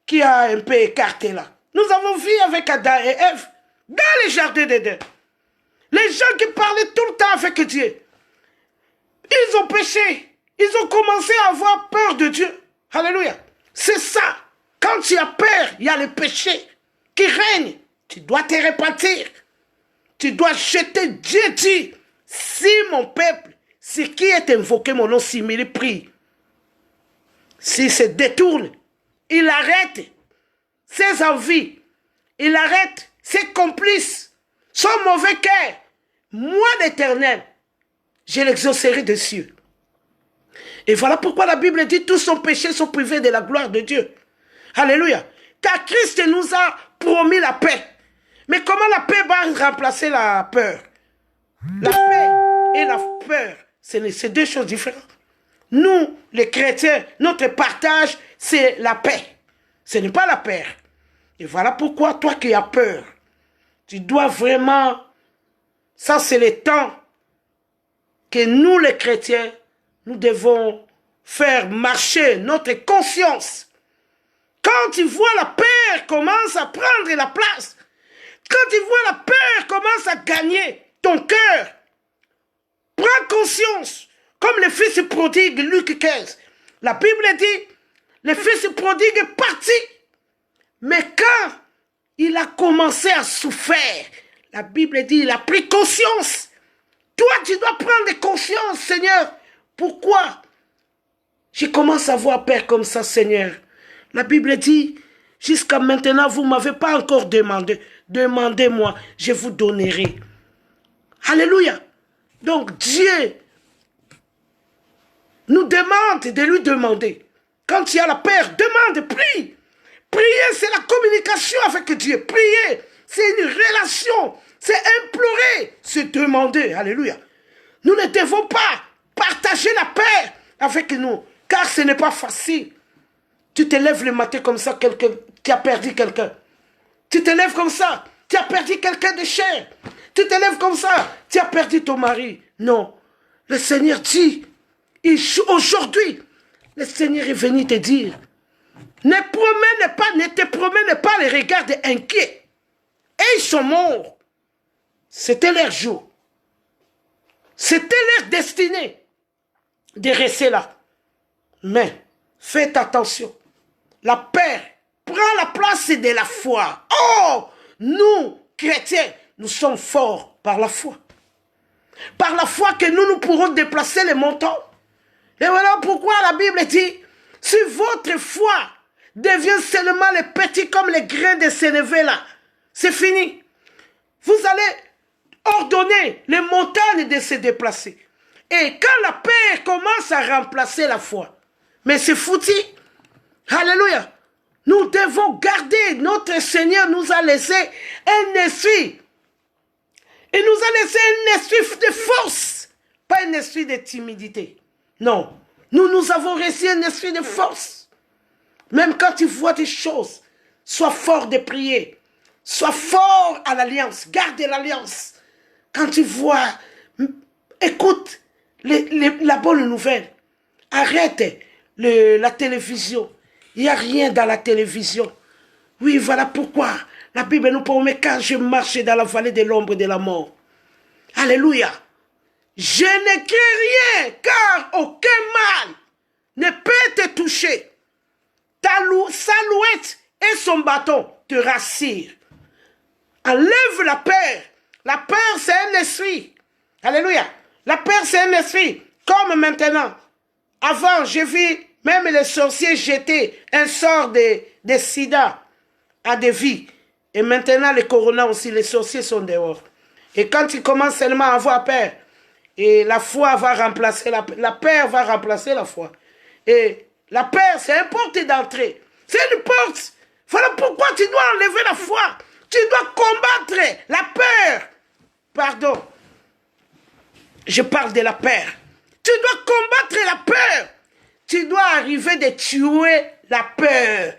qui a un peu écarté là. Nous avons vu avec Adam et Ève dans les jardins d'Éden. Les gens qui parlaient tout le temps avec Dieu, ils ont péché. Ils ont commencé à avoir peur de Dieu. Alléluia. C'est ça. Quand tu as peur, il y a le péché qui règne. Tu dois te repentir. Tu dois jeter. Dieu dit, si mon peuple, ce qui est invoqué mon nom, s'il me prie, s'il se détourne, il arrête ses envies, il arrête ses complices, son mauvais cœur, moi l'Éternel, je l'exaucerai des cieux. Et voilà pourquoi la Bible dit tous son péché sont privés de la gloire de Dieu. Alléluia. Car Christ nous a promis la paix. Mais comment la paix va remplacer la peur? La paix et la peur, c'est deux choses différentes. Nous, les chrétiens, notre partage, c'est la paix. Ce n'est pas la peur. Et voilà pourquoi, toi qui as peur, tu dois vraiment... Ça, c'est le temps que nous, les chrétiens, nous devons faire marcher notre conscience. Quand tu vois la peur commence à prendre la place, quand tu vois la peur commence à gagner ton cœur, prends conscience. Comme le fils prodigue, Luc 15. La Bible dit, le fils prodigue est parti. Mais quand il a commencé à souffrir, la Bible dit, il a pris conscience. Toi, tu dois prendre conscience, Seigneur. Pourquoi je commence à avoir peur comme ça, Seigneur? La Bible dit, jusqu'à maintenant, vous ne m'avez pas encore demandé. Demandez-moi, je vous donnerai. Alléluia. Donc, Dieu nous demande de lui demander. Quand il y a la peur, demande, prie. Prier, c'est la communication avec Dieu. Prier, c'est une relation. C'est implorer, c'est demander. Alléluia. Nous ne devons pas partager la paix avec nous, car ce n'est pas facile. Tu te lèves le matin comme ça, tu as perdu quelqu'un. Tu te lèves comme ça, tu as perdu quelqu'un de cher. Tu te lèves comme ça, tu as perdu ton mari. Non. Le Seigneur dit, aujourd'hui, le Seigneur est venu te dire, ne te promène pas les regards inquiets. Et ils sont morts. C'était leur jour. C'était leur destinée de rester là. Mais faites attention. La peur prend la place de la foi. Oh, nous, chrétiens, nous sommes forts par la foi. Par la foi que nous pourrons déplacer les montants. Et voilà pourquoi la Bible dit, si votre foi devient seulement les petits comme les grains de sénévé là, c'est fini. Vous allez ordonner les montagnes de se déplacer. Et quand la peur commence à remplacer la foi, mais c'est foutu. Alléluia. Nous devons garder, notre Seigneur nous a laissé un esprit. Il nous a laissé un esprit de force, pas un esprit de timidité. Non, nous avons reçu un esprit de force. Même quand tu vois des choses, sois fort de prier. Sois fort à l'alliance, garde l'alliance. Quand tu vois, écoute la bonne nouvelle. Arrête la télévision. Il n'y a rien dans la télévision. Oui, voilà pourquoi la Bible nous promet quand je marche dans la vallée de l'ombre de la mort. Alléluia. Je ne crains rien, car aucun mal ne peut te toucher. Sa louette et son bâton te rassurent. Enlève la peur. La peur, c'est un esprit. Alléluia. La peur, c'est un esprit. Comme maintenant. Avant, j'ai vu même les sorciers jeter un sort de sida à des vies. Et maintenant, les corona aussi, les sorciers sont dehors. Et quand ils commencent seulement à avoir peur, et la foi va remplacer la peur va remplacer la foi. Et la peur, c'est une porte d'entrée. C'est une porte. Voilà pourquoi tu dois enlever la foi. Tu dois combattre la peur. Pardon. Je parle de la peur. Tu dois combattre la peur. Tu dois arriver de tuer la peur.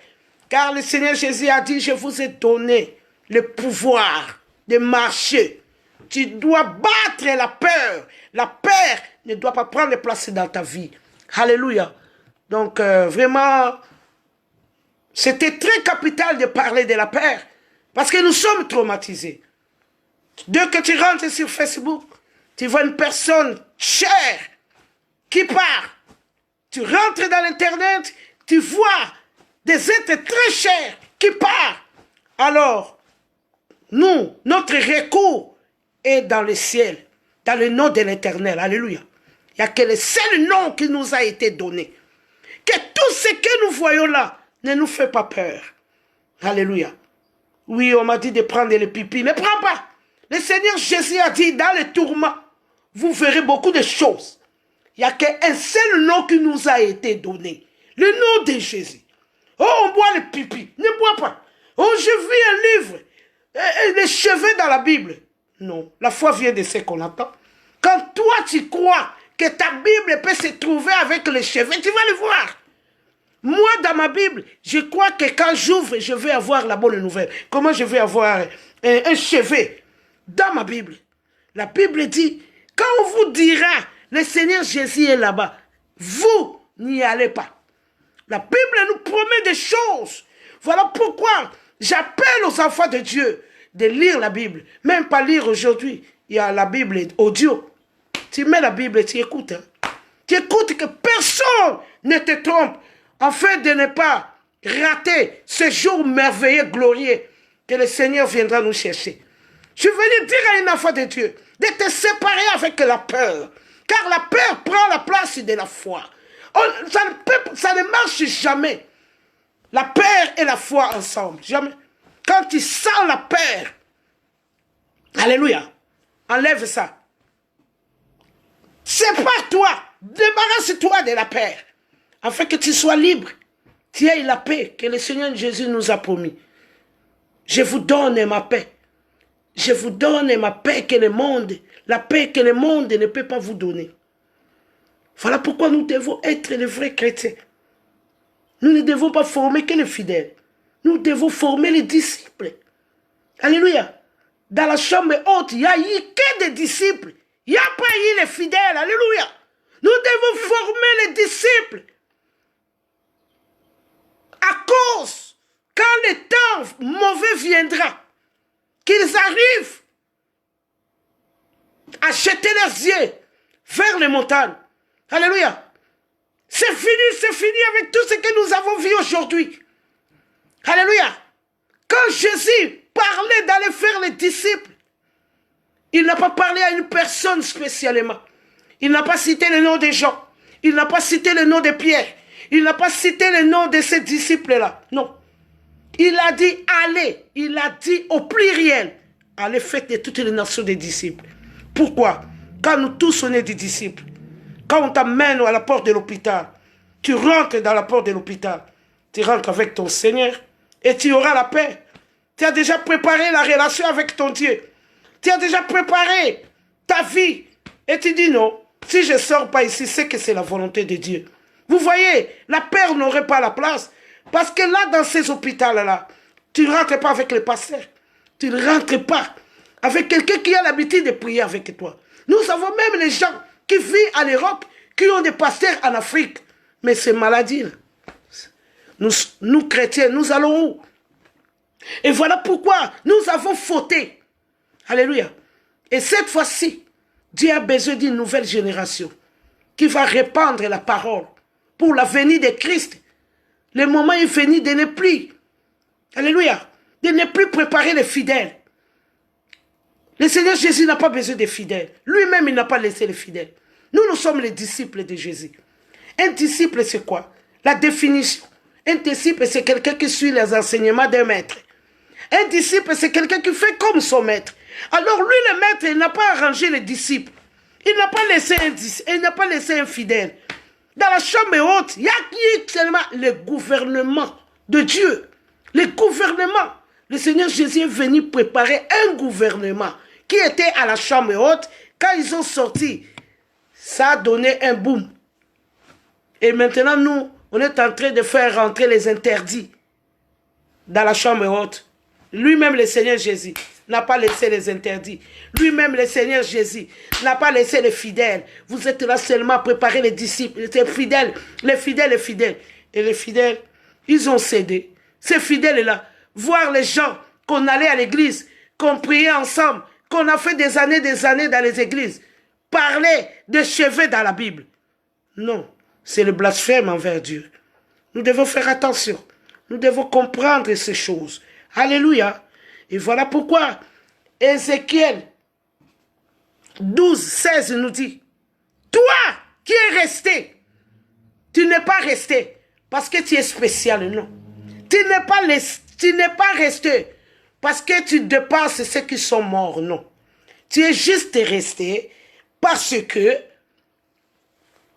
Car le Seigneur Jésus a dit, je vous ai donné le pouvoir de marcher. Tu dois battre la peur. La peur ne doit pas prendre place dans ta vie. Alléluia. Donc, vraiment, c'était très capital de parler de la peur. Parce que nous sommes traumatisés. Dès que tu rentres sur Facebook, tu vois une personne chère qui part. Tu rentres dans l'Internet, tu vois des êtres très chers qui partent. Alors, nous, notre recours est dans le ciel, dans le nom de l'Éternel. Alléluia. Il n'y a que le seul nom qui nous a été donné. Que tout ce que nous voyons là ne nous fait pas peur. Alléluia. Oui, on m'a dit de prendre le pipi. Ne prends pas. Le Seigneur Jésus a dit, dans les tourments, vous verrez beaucoup de choses. Il n'y a qu'un seul nom qui nous a été donné. Le nom de Jésus. Oh, on boit le pipi. Ne bois pas. Oh, je vis un livre. Les cheveux dans la Bible. Non, la foi vient de ce qu'on entend. Quand toi, tu crois que ta Bible peut se trouver avec les cheveux, tu vas le voir. Moi, dans ma Bible, je crois que quand j'ouvre, je vais avoir la bonne nouvelle. Comment je vais avoir un cheveu dans ma Bible? La Bible dit, quand on vous dira, le Seigneur Jésus est là-bas, vous n'y allez pas. La Bible nous promet des choses. Voilà pourquoi j'appelle aux enfants de Dieu de lire la Bible. Même pas lire aujourd'hui. Il y a la Bible audio. Tu mets la Bible et tu écoutes. Hein. Tu écoutes que personne ne te trompe afin de ne pas rater ce jour merveilleux, glorieux que le Seigneur viendra nous chercher. Je suis venu dire à une enfant de Dieu de te séparer avec la peur. Car la peur prend la place de la foi. Ça ne marche jamais. La peur et la foi ensemble. Jamais. Quand tu sens la peur, alléluia, enlève ça. Sépare-toi, débarrasse-toi de la peur, afin que tu sois libre. Tu aies la paix que le Seigneur Jésus nous a promis. Je vous donne ma paix. Je vous donne ma paix que le monde, la paix que le monde ne peut pas vous donner. Voilà pourquoi nous devons être les vrais chrétiens. Nous ne devons pas former que les fidèles. Nous devons former les disciples. Alléluia. Dans la chambre haute, il n'y a eu que des disciples. Il n'y a pas eu les fidèles. Alléluia. Nous devons former les disciples. À cause, quand le temps mauvais viendra, qu'ils arrivent à jeter leurs yeux vers les montagnes. Alléluia. C'est fini avec tout ce que nous avons vu aujourd'hui. Alléluia. Quand Jésus parlait d'aller faire les disciples, il n'a pas parlé à une personne spécialement. Il n'a pas cité le nom des gens. Il n'a pas cité le nom de Pierre. Il n'a pas cité le nom de ces disciples-là. Non. Il a dit allez. Il a dit au pluriel. Allez, faites de toutes les nations des disciples. Pourquoi? Quand nous tous on est des disciples. Quand on t'amène à la porte de l'hôpital, tu rentres dans la porte de l'hôpital. Tu rentres avec ton Seigneur et tu auras la paix. Tu as déjà préparé la relation avec ton Dieu. Tu as déjà préparé ta vie. Et tu dis non, si je ne sors pas ici, c'est que c'est la volonté de Dieu. Vous voyez, la peur n'aurait pas la place. Parce que là, dans ces hôpitaux-là, tu ne rentres pas avec les pasteurs. Tu ne rentres pas avec quelqu'un qui a l'habitude de prier avec toi. Nous avons même les gens qui vivent en Europe, qui ont des pasteurs en Afrique. Mais ces maladies-là, nous chrétiens, nous allons où? Et voilà pourquoi nous avons fauté. Alléluia. Et cette fois-ci, Dieu a besoin d'une nouvelle génération qui va répandre la parole pour la venue de Christ. Le moment est venu de ne plus, alléluia, de ne plus préparer les fidèles. Le Seigneur Jésus n'a pas besoin des fidèles. Lui-même, il n'a pas laissé les fidèles. Nous, nous sommes les disciples de Jésus. Un disciple, c'est quoi? La définition. Un disciple, c'est quelqu'un qui suit les enseignements d'un maître. Un disciple, c'est quelqu'un qui fait comme son maître. Alors lui, le maître, il n'a pas arrangé les disciples. Il n'a pas laissé il n'a pas laissé un fidèle. Dans la chambre haute, il y a seulement le gouvernement de Dieu. Le gouvernement. Le Seigneur Jésus est venu préparer un gouvernement qui était à la chambre haute. Quand ils ont sorti, ça a donné un boom. Et maintenant, nous, on est en train de faire rentrer les interdits dans la chambre haute. Lui-même, le Seigneur Jésus, n'a pas laissé les interdits. Lui-même, le Seigneur Jésus, n'a pas laissé les fidèles. Vous êtes là seulement à préparer les disciples, les fidèles, les fidèles, les fidèles. Et les fidèles, ils ont cédé. Ces fidèles-là, voir les gens qu'on allait à l'église, qu'on priait ensemble, qu'on a fait des années dans les églises, parler de chevet dans la Bible. Non, c'est le blasphème envers Dieu. Nous devons faire attention. Nous devons comprendre ces choses. Alléluia. Et voilà pourquoi Ézéchiel 12, 16 nous dit, toi qui es resté, tu n'es pas resté parce que tu es spécial, non. Tu n'es pas resté parce que tu dépasses ceux qui sont morts, non. Tu es juste resté parce que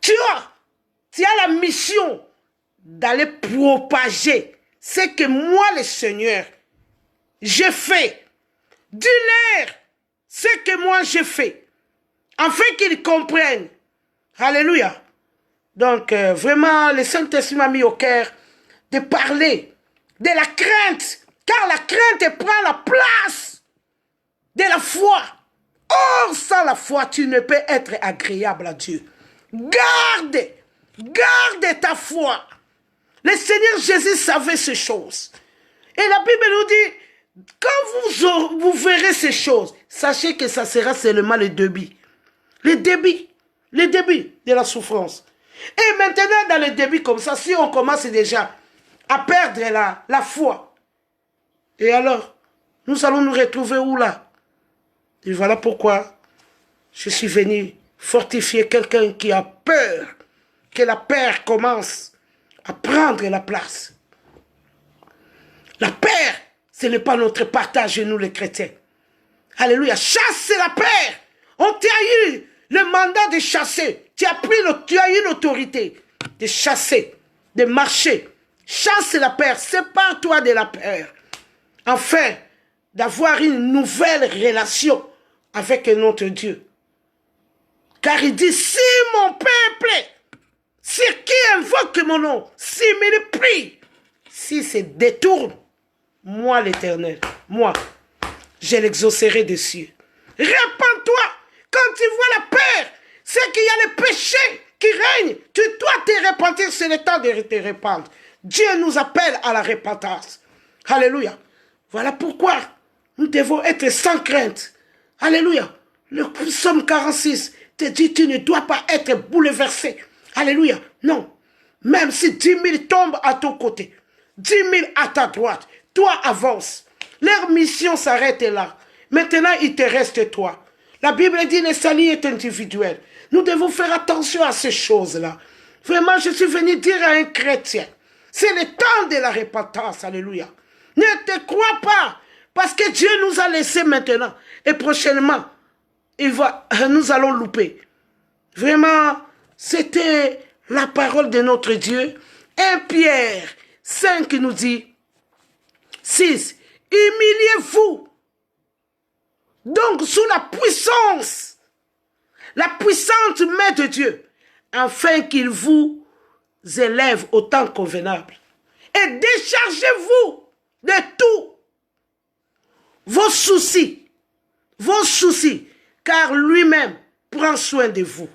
tu as la mission d'aller propager ce que moi, le Seigneur, j'ai fait. Dis-leur ce que moi j'ai fait, afin qu'ils comprennent. Alléluia. Donc, vraiment, le Saint-Esprit m'a mis au cœur de parler de la crainte, car la crainte prend la place de la foi. Or, sans la foi, tu ne peux être agréable à Dieu. Garde ta foi. Le Seigneur Jésus savait ces choses. Et la Bible nous dit, quand vous verrez ces choses, sachez que ça sera seulement le début. Le début de la souffrance. Et maintenant, dans le début comme ça, si on commence déjà à perdre la foi, et alors, nous allons nous retrouver où là? Et voilà pourquoi je suis venu fortifier quelqu'un qui a peur, que la peur commence à prendre la place. La peur, ce n'est pas notre partage, nous les chrétiens. Alléluia. Chasse la peur. On t'a eu le mandat de chasser. Tu as eu l'autorité de chasser, de marcher. Chasse la peur. Sépare-toi de la peur. Afin d'avoir une nouvelle relation avec notre Dieu. Car il dit, si mon peuple, si qui invoque mon nom, si me prie, si se détourne, moi l'Éternel, moi, je l'exaucerai des cieux. Répands-toi quand tu vois la peur, c'est qu'il y a le péché qui règne. Tu dois te repentir, c'est le temps de te répandre. Dieu nous appelle à la repentance. Alléluia. Voilà pourquoi nous devons être sans crainte. Alléluia. Le psaume 46 te dit, tu ne dois pas être bouleversé. Alléluia. Non. Même si 10 000 tombent à ton côté, 10 000 à ta droite, toi avance. Leur mission s'arrête là. Maintenant, il te reste toi. La Bible dit le salut est individuel. Nous devons faire attention à ces choses-là. Vraiment, je suis venu dire à un chrétien, c'est le temps de la repentance. Alléluia. Ne te crois pas, parce que Dieu nous a laissé maintenant. Et prochainement, nous allons louper. Vraiment, c'était la parole de notre Dieu. 1 Pierre 5 nous dit, 6, humiliez-vous donc sous la puissante main de Dieu, afin qu'il vous élève au temps convenable. Et déchargez-vous de tous vos soucis, car lui-même prend soin de vous.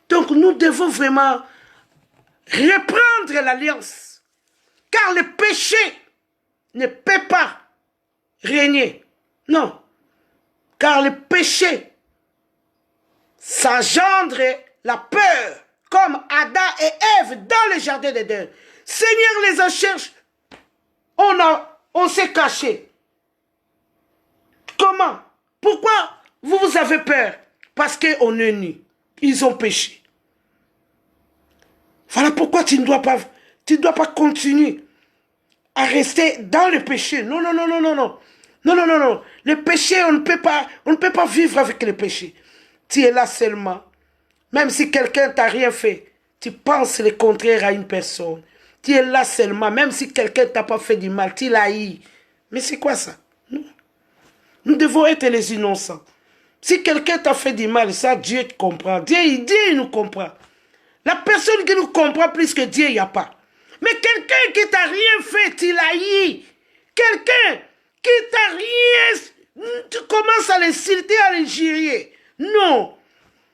Donc nous devons vraiment reprendre l'alliance, car le péché ne peut pas régner. Non, car le péché s'engendre la peur, comme Adam et Ève dans le jardin d'Éden. Seigneur les a cherchés, on s'est caché. Comment? Pourquoi vous avez peur? Parce qu'on est nu. Ils ont péché. Voilà pourquoi tu ne dois pas continuer à rester dans le péché. Non, non, non, non, non, non. Non, non, non, non. Le péché, on ne peut pas vivre avec le péché. Tu es là seulement. Même si quelqu'un t'a rien fait, tu penses le contraire à une personne. Tu es là seulement. Même si quelqu'un t'a pas fait du mal, tu l'haïs. Mais c'est quoi ça? Non. Nous devons être les innocents. Si quelqu'un t'a fait du mal, ça, Dieu te comprend. Dieu, il nous comprend. La personne qui nous comprend plus que Dieu, il n'y a pas. Mais quelqu'un qui t'a rien fait, tu l'haïs. Quelqu'un qui t'a rien... Tu commences à l'insulter, à l'injurier. Non.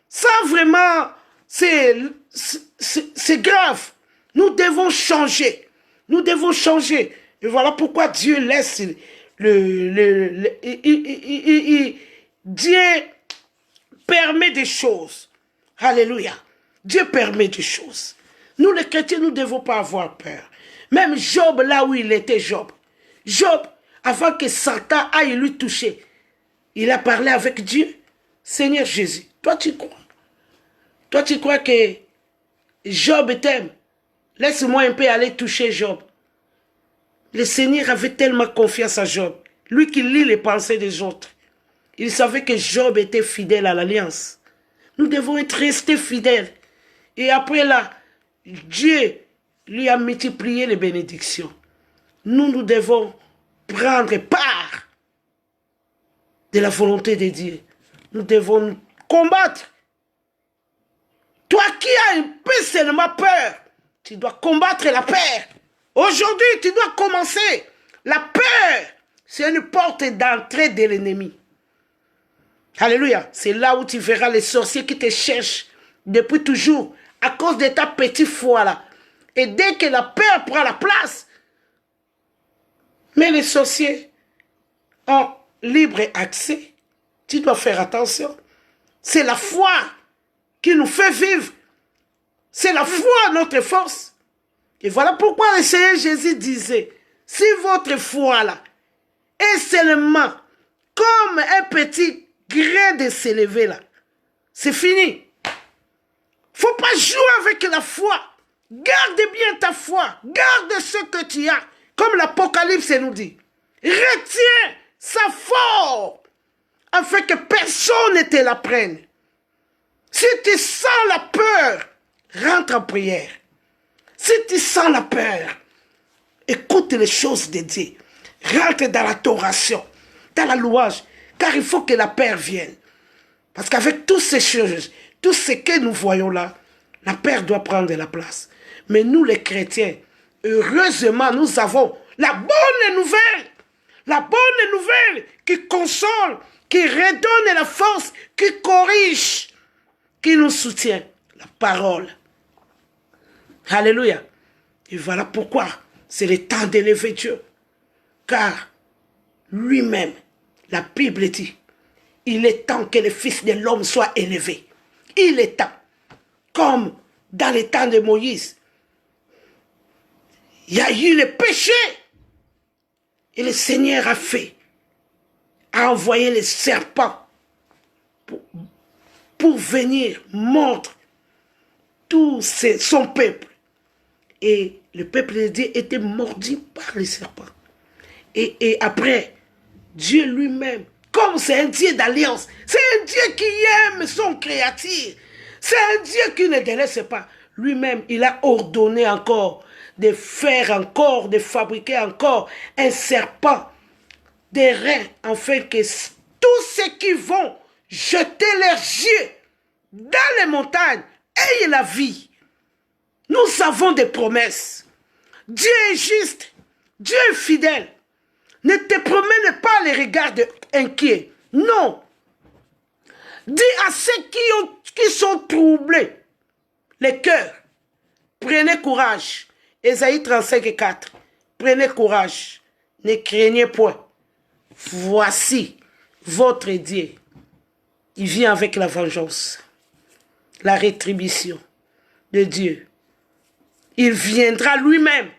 Ça, vraiment, c'est grave. Nous devons changer. Nous devons changer. Et voilà pourquoi Dieu laisse Dieu permet des choses. Alléluia. Dieu permet des choses. Nous, les chrétiens, nous ne devons pas avoir peur. Même Job, là où il était, Job, avant que Satan aille lui toucher, il a parlé avec Dieu. Seigneur Jésus, toi tu crois? Toi tu crois que Job t'aime? Laisse-moi un peu aller toucher Job. Le Seigneur avait tellement confiance à Job. Lui qui lit les pensées des autres. Il savait que Job était fidèle à l'alliance. Nous devons être restés fidèles. Et après là, Dieu lui a multiplié les bénédictions. Nous devons prendre part de la volonté de Dieu. Nous devons combattre. Toi qui as un peu seulement peur, tu dois combattre la peur. Aujourd'hui, tu dois commencer. La peur, c'est une porte d'entrée de l'ennemi. Alléluia. C'est là où tu verras les sorciers qui te cherchent depuis toujours à cause de ta petite foi là. Et dès que la peur prend la place, mais les sorciers ont libre accès. Tu dois faire attention. C'est la foi qui nous fait vivre. C'est la foi notre force. Et voilà pourquoi le Seigneur Jésus disait, si votre foi là est seulement comme un petit grain de s'élever là, c'est fini. Faut pas jouer avec la foi. Garde bien ta foi. Garde ce que tu as. Comme l'Apocalypse nous dit. Retiens ça fort. Afin que personne ne te la prenne. Si tu sens la peur, rentre en prière. Si tu sens la peur, écoute les choses de Dieu. Rentre dans l'adoration, dans la louange. Car il faut que la peur vienne. Parce qu'avec toutes ces choses, tout ce que nous voyons là, la peur doit prendre la place. Mais nous les chrétiens, heureusement, nous avons la bonne nouvelle. La bonne nouvelle qui console, qui redonne la force, qui corrige, qui nous soutient. La parole. Alléluia. Et voilà pourquoi c'est le temps d'élever Dieu. Car lui-même, la Bible dit, il est temps que le Fils de l'homme soit élevé. Il est temps. Comme dans les temps de Moïse. Il y a eu le péché. Et le Seigneur a envoyé les serpents pour venir mordre tout son peuple. Et le peuple de Dieu était mordu par les serpents. Et après, Dieu lui-même, comme c'est un Dieu d'alliance, c'est un Dieu qui aime son créature, c'est un Dieu qui ne délaisse pas. Lui-même, il a ordonné encore de faire encore, de fabriquer encore un serpent des reins, afin que tous ceux qui vont jeter leurs yeux dans les montagnes aient la vie. Nous avons des promesses. Dieu est juste, Dieu est fidèle. Ne te promène pas les regards inquiets. Non. Dis à ceux qui sont troublés, les cœurs, prenez courage. Ésaïe 35:4. Prenez courage. Ne craignez point. Voici votre Dieu. Il vient avec la vengeance, la rétribution de Dieu. Il viendra lui-même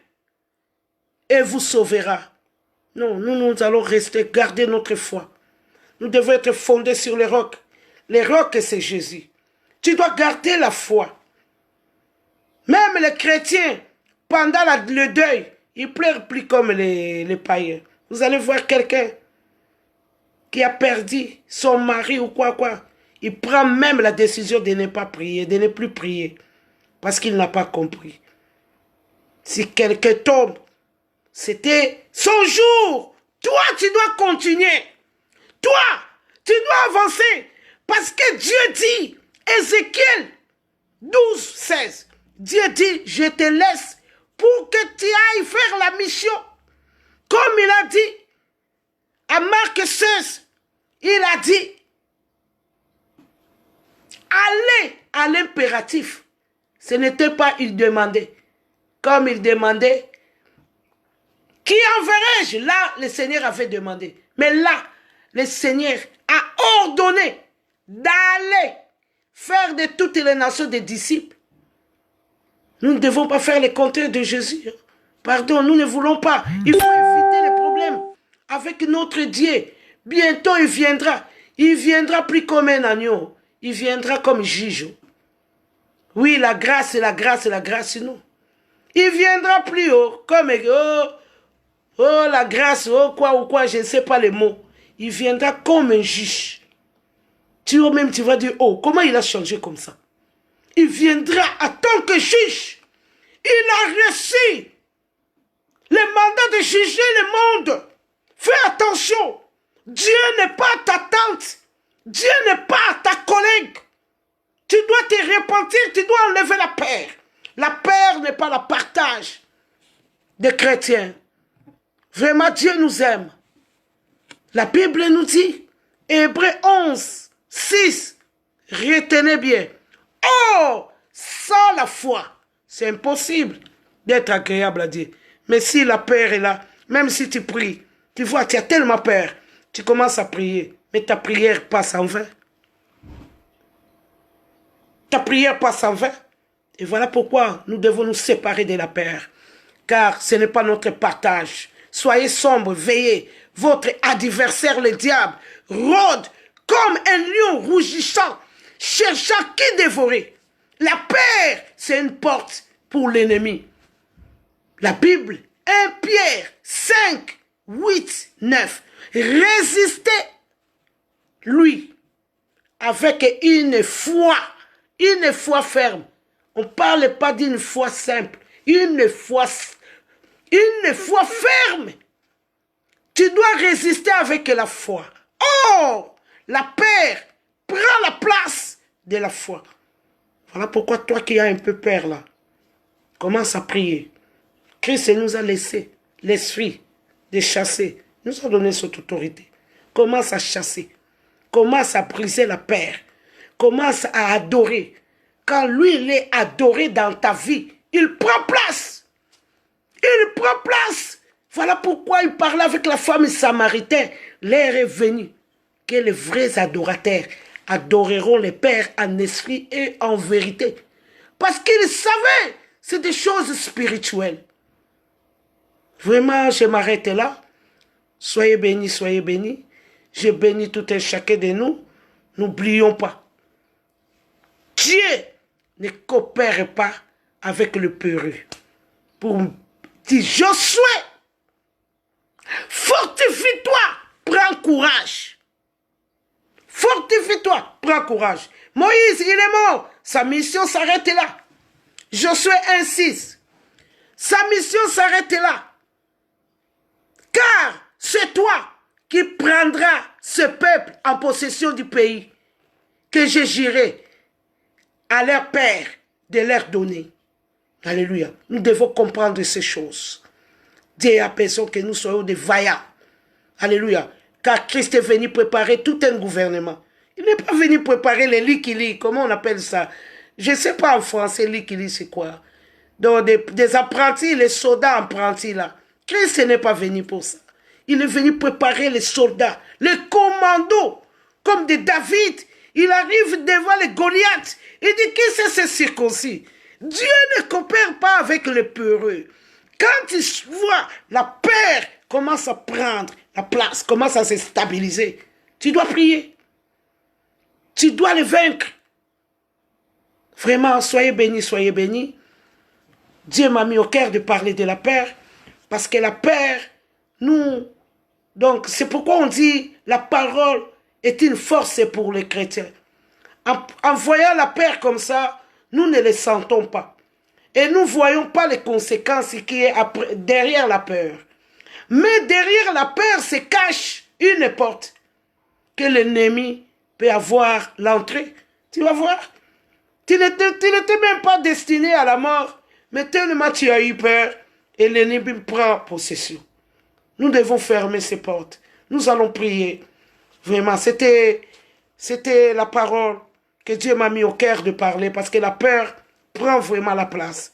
et vous sauvera. Non, nous allons rester, garder notre foi. Nous devons être fondés sur les rocs. Les rocs, c'est Jésus. Tu dois garder la foi. Même les chrétiens, pendant le deuil, ils pleurent plus comme les païens. Vous allez voir quelqu'un qui a perdu son mari ou quoi. Il prend même la décision de ne pas prier, de ne plus prier. Parce qu'il n'a pas compris. Si quelqu'un tombe, c'était son jour. Toi, tu dois continuer. Toi, tu dois avancer. Parce que Dieu dit, Ézéchiel 12:16, Dieu dit, je te laisse pour que tu ailles faire la mission. Comme il a dit à Marc 16, il a dit, allez à l'impératif. Ce n'était pas il demandait. Comme il demandait, qui enverrai-je? Là, le Seigneur avait demandé. Mais là, le Seigneur a ordonné d'aller faire de toutes les nations des disciples. Nous ne devons pas faire les contraires de Jésus. Pardon, nous ne voulons pas. Il faut éviter les problèmes avec notre Dieu. Bientôt, il viendra. Il viendra plus comme un agneau. Il viendra comme juge. Oui, la grâce, non. Il viendra plus haut, comme la grâce, quoi, je ne sais pas les mots. Il viendra comme un juge. Toi-même, tu vas dire, oh, comment il a changé comme ça? Il viendra en tant que juge. Il a reçu le mandat de juger le monde. Fais attention. Dieu n'est pas ta tante. Dieu n'est pas ta collègue. Tu dois te repentir, tu dois enlever la paix. La paix n'est pas le partage des chrétiens. Vraiment, Dieu nous aime. La Bible nous dit, Hébreux 11:6, retenez bien. Oh, sans la foi, c'est impossible d'être agréable à Dieu. Mais si la peur est là, même si tu pries, tu vois, tu as tellement peur, tu commences à prier, mais ta prière passe en vain. Ta prière passe en vain. Et voilà pourquoi nous devons nous séparer de la peur. Car ce n'est pas notre partage. Soyez sombres, veillez. Votre adversaire, le diable, rôde comme un lion rougissant, cherchant qui dévorer. La peur, c'est une porte pour l'ennemi. La Bible, 1 Pierre 5, 8, 9. Résistez lui avec une foi ferme. On ne parle pas d'une foi simple, une foi ferme. Tu dois résister avec la foi. Oh, la peur prend la place de la foi. Voilà pourquoi toi qui as un peu peur là, commence à prier. Christ nous a laissé l'esprit de chasser. Il nous a donné cette autorité. Commence à chasser. Commence à briser la peur. Commence à adorer. Quand lui, il est adoré dans ta vie, il prend place. Il prend place. Voilà pourquoi il parlait avec la femme samaritaine. L'heure est venue que les vrais adorateurs adoreront les pères en esprit et en vérité. Parce qu'ils savaient, c'est des choses spirituelles. Vraiment, je m'arrête là. Soyez bénis, soyez bénis. Je bénis tout un chacun de nous. N'oublions pas. Dieu ne coopère pas avec le peureux. Pour dire, Josué, fortifie-toi, prends courage. Fortifie-toi, prends courage. Moïse, il est mort. Sa mission s'arrête là. Josué 1,6. Sa mission s'arrête là. Car c'est toi qui prendras ce peuple en possession du pays que je jurerai à leur père de leur donner. Alléluia. Nous devons comprendre ces choses. Dieu a besoin que nous soyons des vaillants. Alléluia. Car Christ est venu préparer tout un gouvernement. Il n'est pas venu préparer les likili. Comment on appelle ça? Je ne sais pas en français, likili c'est quoi? Donc des apprentis, les soldats apprentis là. Christ n'est pas venu pour ça. Il est venu préparer les soldats, les commandos, comme de David. Il arrive devant les Goliath. Il dit, qui c'est ce circoncis? Dieu ne coopère pas avec les peureux. Quand il voit la peur commence à prendre la place, commence à se stabiliser, Tu dois prier. Tu dois les vaincre. Vraiment, soyez bénis, soyez bénis. Dieu m'a mis au cœur de parler de la paix, parce que la paix, nous... Donc, c'est pourquoi on dit la parole est une force pour les chrétiens. En voyant la paix comme ça, nous ne les sentons pas. Et nous ne voyons pas les conséquences qui est derrière la peur. Mais derrière la peur se cache une porte que l'ennemi peut avoir l'entrée. Tu vas voir. Tu n'étais même pas destiné à la mort, mais tellement tu as eu peur et l'ennemi prend possession. Nous devons fermer ces portes. Nous allons prier. Vraiment, c'était la parole que Dieu m'a mis au cœur de parler parce que la peur prend vraiment la place.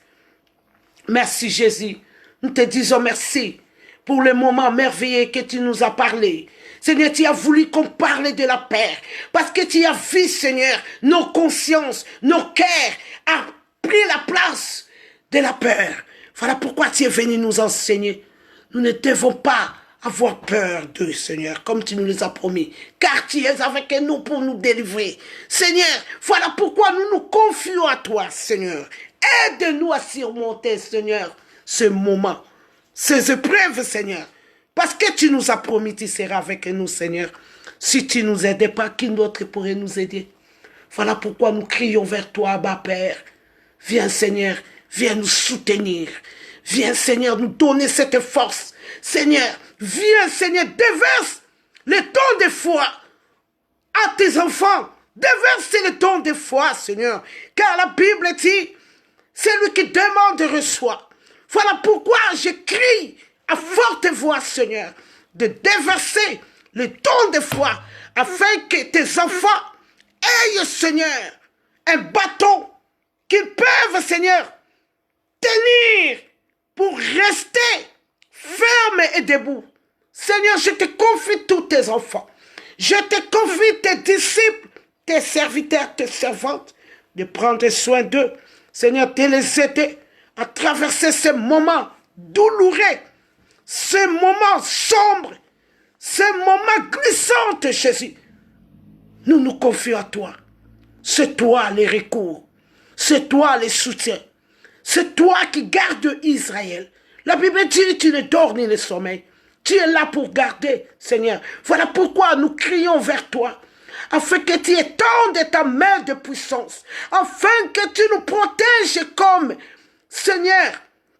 Merci Jésus. Nous te disons merci pour le moment merveilleux que tu nous as parlé. Seigneur, tu as voulu qu'on parle de la paix parce que tu as vu, Seigneur, nos consciences, nos cœurs ont pris la place de la peur. Voilà pourquoi tu es venu nous enseigner. Nous ne devons pas avoir peur d'eux, Seigneur, comme tu nous les as promis, car tu es avec nous pour nous délivrer. Seigneur, voilà pourquoi nous nous confions à toi, Seigneur. Aide-nous à surmonter, Seigneur, ce moment, ces épreuves, Seigneur, parce que tu nous as promis, tu seras avec nous, Seigneur. Si tu ne nous aidais pas, qui d'autre pourrait nous aider? Voilà pourquoi nous crions vers toi, Abba Père. Viens, Seigneur, viens nous soutenir. Viens, Seigneur, nous donner cette force. Seigneur, viens, Seigneur, déverse le don de foi à tes enfants. Déverse le don de foi, Seigneur. Car la Bible dit, celui qui demande reçoit. Voilà pourquoi je crie à forte voix, Seigneur, de déverser le don de foi afin que tes enfants aient, Seigneur, un bâton qu'ils peuvent, Seigneur, tenir pour rester ferme et debout. Seigneur, je te confie tous tes enfants. Je te confie tes disciples, tes serviteurs, tes servantes, de prendre soin d'eux. Seigneur, de les aider à traverser ce moment douloureux, ce moment sombre, ce moment glissant, Jésus. Nous nous confions à toi. C'est toi les recours. C'est toi les soutiens. C'est toi qui gardes Israël. La Bible dit, tu ne dors ni le sommeil. Tu es là pour garder, Seigneur. Voilà pourquoi nous crions vers toi, afin que tu étendes ta main de puissance, afin que tu nous protèges comme, Seigneur,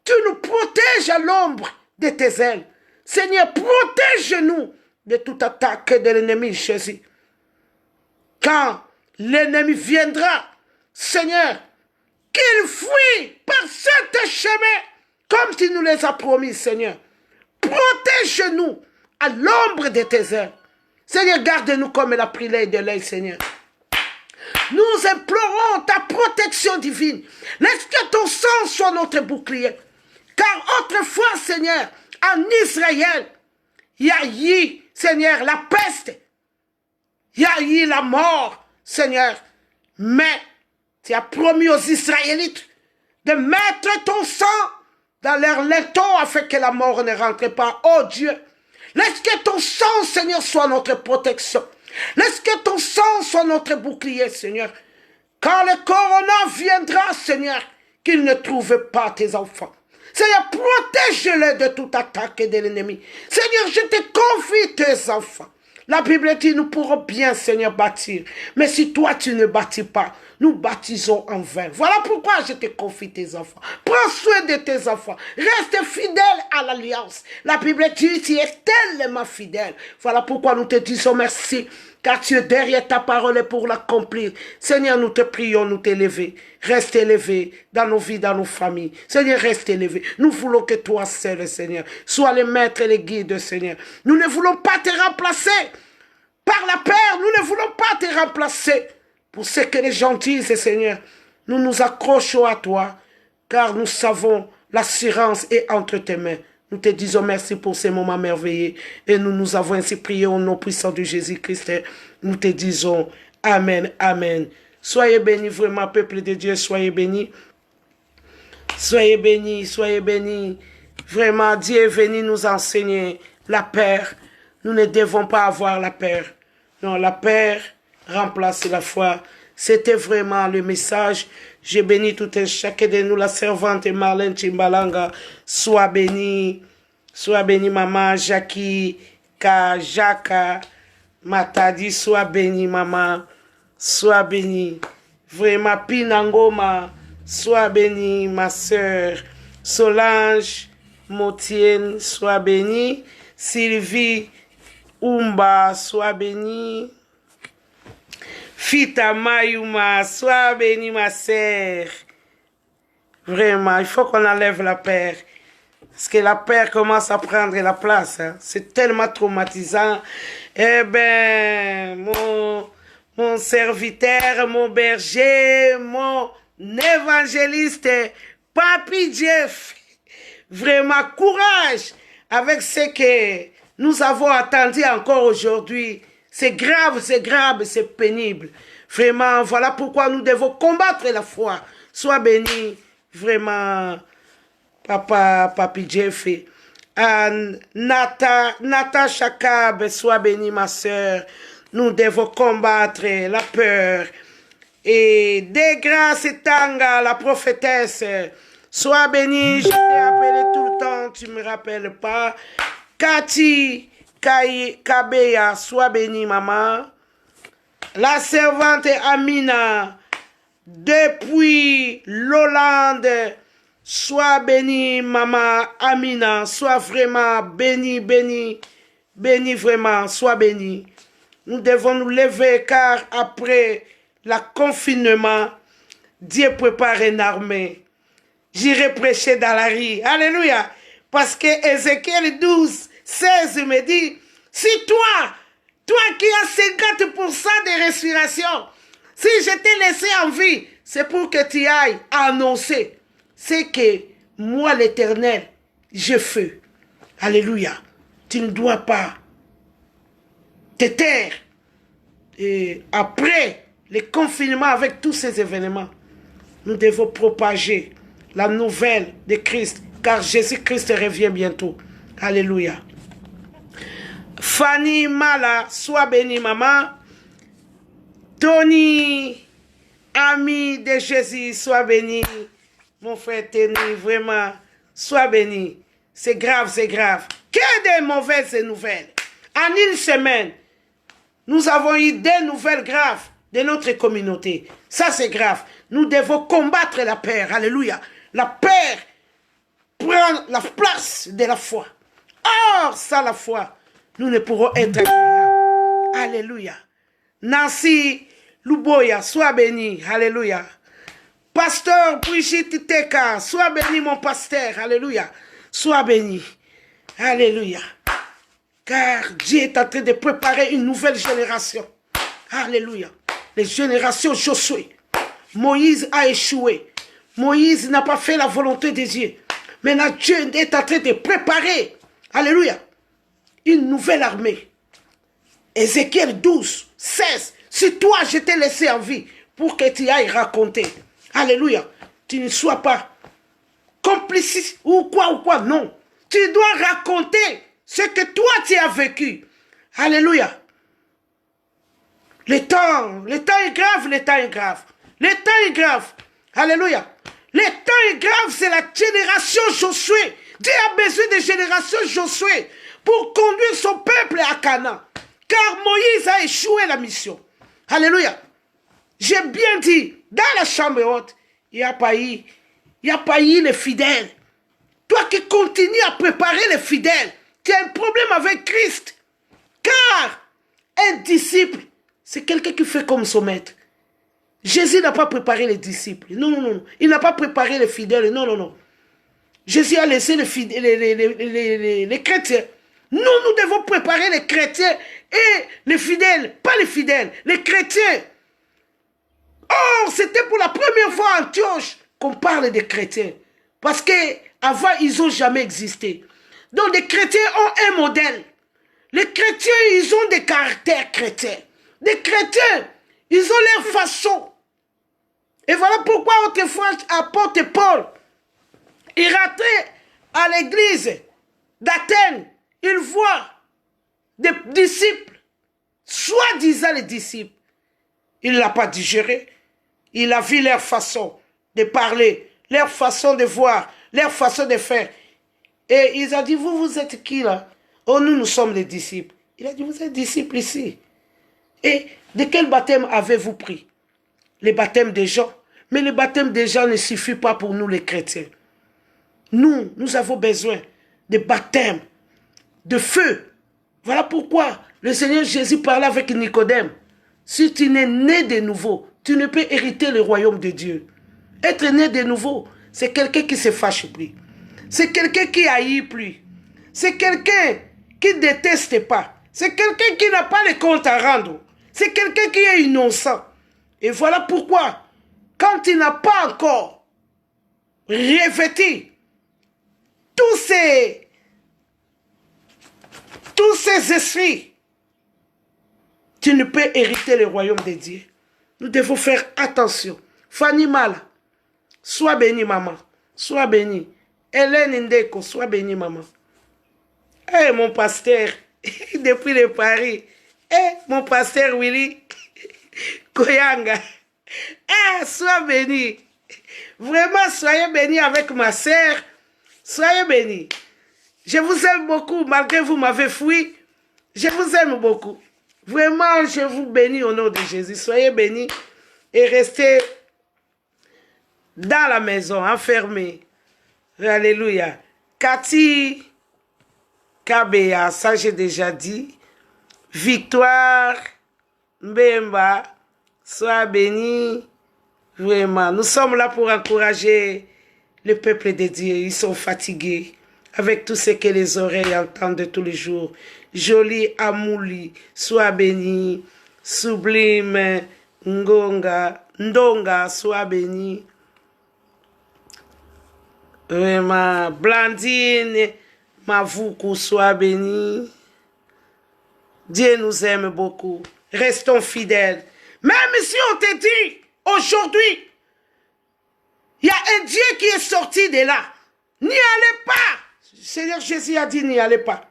tu nous protèges à l'ombre de tes ailes. Seigneur, protège-nous de toute attaque de l'ennemi, Jésus. Quand l'ennemi viendra, Seigneur, qu'il fuit par cet chemin, comme tu nous les as promis, Seigneur. Protège-nous à l'ombre de tes ailes. Seigneur, garde-nous comme la prière de l'œil, Seigneur. Nous implorons ta protection divine. Laisse que ton sang soit notre bouclier. Car autrefois, Seigneur, en Israël, il y a eu, Seigneur, la peste. Il y a eu la mort, Seigneur. Mais tu as promis aux Israélites de mettre ton sang dans leur laiton afin que la mort ne rentre pas. Oh Dieu, laisse que ton sang, Seigneur, soit notre protection. Laisse que ton sang soit notre bouclier, Seigneur. Quand le corona viendra, Seigneur, qu'il ne trouve pas tes enfants. Seigneur, protège-les de toute attaque de l'ennemi. Seigneur, je te confie tes enfants. La Bible dit, nous pourrons bien, Seigneur, bâtir. Mais si toi, tu ne bâtis pas, nous baptisons en vain. Voilà pourquoi je te confie tes enfants. Prends soin de tes enfants. Reste fidèle à l'alliance. La Bible dit, tu es tellement fidèle. Voilà pourquoi nous te disons merci. Car tu es derrière ta parole pour l'accomplir. Seigneur, nous te prions, nous t'élever. Reste élevé dans nos vies, dans nos familles. Seigneur, reste élevé. Nous voulons que toi seul, Seigneur, sois le maître et le guide, Seigneur. Nous ne voulons pas te remplacer par la peur. Nous ne voulons pas te remplacer pour ce que les gens disent, Seigneur. Nous nous accrochons à toi, car nous savons l'assurance est entre tes mains. Nous te disons merci pour ces moments merveilleux. Et nous avons ainsi prié au nom puissant de Jésus-Christ. Nous te disons Amen, Amen. Soyez bénis vraiment, peuple de Dieu, soyez bénis. Soyez bénis, soyez bénis. Vraiment, Dieu est venu nous enseigner la peur. Nous ne devons pas avoir la peur. Non, la paix remplace la foi. C'était vraiment le message. Je bénis tout et chacun de nous, la servante Marlène Chimbalanga. Sois bénie. Sois bénie, maman Jackie, Jacques, Matadi. Sois bénie, maman. Sois bénie. Vraiment, Pinangoma. Sois bénie, ma soeur. Solange Motienne, sois bénie. Sylvie Umba, sois bénie. Fita Mayuma, sois bénie, ma sœur. Vraiment, il faut qu'on enlève la peur. Parce que la peur commence à prendre la place. Hein. C'est tellement traumatisant. Eh bien, mon serviteur, mon berger, mon évangéliste, Papi Jeff. Vraiment, courage avec ce que nous avons attendu encore aujourd'hui. C'est grave, c'est pénible. Vraiment, voilà pourquoi nous devons combattre la foi. Sois béni, vraiment, Papi Jeff. Nata Chakab, sois béni, ma soeur. Nous devons combattre la peur. Et de grâce Tanga, la prophétesse, sois béni, je t'ai appelé tout le temps, tu ne me rappelles pas. Cathy Kabeya, sois béni, maman. La servante Amina, depuis l'Hollande, sois béni, maman Amina, sois vraiment béni, vraiment, sois béni. Nous devons nous lever car après le confinement, Dieu prépare une armée. J'irai prêcher dans la rue. Alléluia. Parce que Ézéchiel 12, 16 me dit, si toi qui as 50% de respiration, si je t'ai laissé en vie, c'est pour que tu ailles annoncer ce que moi, l'Éternel, je fais. Alléluia. Tu ne dois pas te taire. Et après le confinement avec tous ces événements, nous devons propager la nouvelle de Christ, car Jésus-Christ revient bientôt. Alléluia. Fanny Mala, sois bénie, maman. Tony, ami de Jésus, sois béni. Mon frère Tony, vraiment, sois béni. C'est grave, c'est grave. Que de mauvaises nouvelles. En une semaine, nous avons eu des nouvelles graves de notre communauté. Ça, c'est grave. Nous devons combattre la peur. Alléluia. La peur prend la place de la foi. Or, sans la foi, nous ne pourrons être agréables. Alléluia. Nancy Luboya, sois béni. Alléluia. Pasteur Brigitte Teka, sois béni, mon pasteur. Alléluia. Sois béni. Alléluia. Car Dieu est en train de préparer une nouvelle génération. Alléluia. Les générations Josué. Moïse a échoué. Moïse n'a pas fait la volonté de Dieu. Maintenant, Dieu est en train de préparer, alléluia, une nouvelle armée. Ézéchiel 12, 16. Si toi, je t'ai laissé en vie pour que tu ailles raconter. Alléluia. Tu ne sois pas complice ou quoi, non. Tu dois raconter ce que toi, tu as vécu. Alléluia. Le temps est grave, le temps est grave. Le temps est grave. Alléluia. Le temps est grave, c'est la génération Josué. Dieu a besoin de génération Josué pour conduire son peuple à Canaan. Car Moïse a échoué la mission. Alléluia. J'ai bien dit, dans la chambre haute, il n'y a pas eu les fidèles. Toi qui continues à préparer les fidèles, tu as un problème avec Christ. Car un disciple, c'est quelqu'un qui fait comme son maître. Jésus n'a pas préparé les disciples. Non, non, non. Il n'a pas préparé les fidèles. Non, non, non. Jésus a laissé les chrétiens. Nous devons préparer les chrétiens et les fidèles. Pas les fidèles, les chrétiens. Or, c'était pour la première fois à Antioche qu'on parle des chrétiens. Parce qu'avant, ils n'ont jamais existé. Donc, les chrétiens ont un modèle. Les chrétiens, ils ont des caractères chrétiens. Les chrétiens, ils ont leur façon. Et voilà pourquoi autrefois, apôtre Paul, il rentrait à l'église d'Athènes. Il voit des disciples soi-disant les disciples. Il ne l'a pas digéré. Il a vu leur façon de parler, leur façon de voir, leur façon de faire. Et ils ont dit, vous êtes qui là? Oh, nous sommes les disciples. Il a dit, vous êtes disciples ici. Et de quel baptême avez-vous pris? Les baptêmes des gens. Mais le baptême des gens ne suffit pas pour nous les chrétiens. Nous avons besoin de baptême, de feu. Voilà pourquoi le Seigneur Jésus parlait avec Nicodème. Si tu n'es né de nouveau, tu ne peux hériter le royaume de Dieu. Être né de nouveau, c'est quelqu'un qui se fâche plus. C'est quelqu'un qui haït plus. C'est quelqu'un qui ne déteste pas. C'est quelqu'un qui n'a pas les comptes à rendre. C'est quelqu'un qui est innocent. Et voilà pourquoi, quand il n'a pas encore revêtu tous ces esprits, tu ne peux hériter le royaume de Dieu. Nous devons faire attention. Fanny Mala, sois bénie maman, sois bénie. Hélène Ndeko, sois bénie maman. Eh mon pasteur, depuis le Paris, mon pasteur Willy Koyanga, sois béni. Vraiment, soyez bénis avec ma sœur. Soyez bénis. Je vous aime beaucoup, malgré vous m'avez fui. Je vous aime beaucoup. Vraiment, je vous bénis au nom de Jésus. Soyez bénis et restez dans la maison, enfermés. Alléluia. Cathy Kabea, ça j'ai déjà dit. Victoire Mbemba, sois béni. Vraiment, nous sommes là pour encourager le peuple de Dieu. Ils sont fatigués avec tout ce que les oreilles entendent tous les jours. Jolie Amouli, sois béni. Sublime Ndonga, sois béni. Vraiment, Blandine Mavuku, sois béni. Dieu nous aime beaucoup. Restons fidèles. Même si on te dit, aujourd'hui, il y a un Dieu qui est sorti de là. N'y allez pas. Le Seigneur Jésus a dit, n'y allez pas.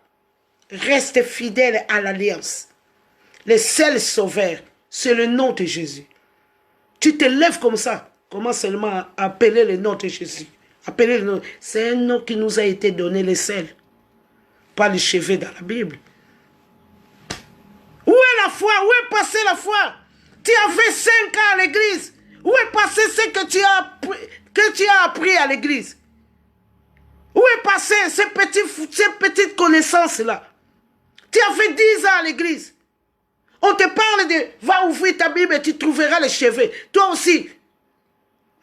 Reste fidèle à l'alliance. Le seul sauveur, c'est le nom de Jésus. Tu te lèves comme ça. Comment seulement appeler le nom de Jésus? Appeler le nom. C'est un nom qui nous a été donné, le seul. Pas le chevet dans la Bible. Où est la foi? Où est passée la foi? Tu as fait 5 ans à l'église. Où est passé ce que tu as appris à l'église? Où est passé ces petites connaissances-là? Tu as fait 10 ans à l'église. On te parle de va ouvrir ta Bible et tu trouveras les cheveux. Toi aussi,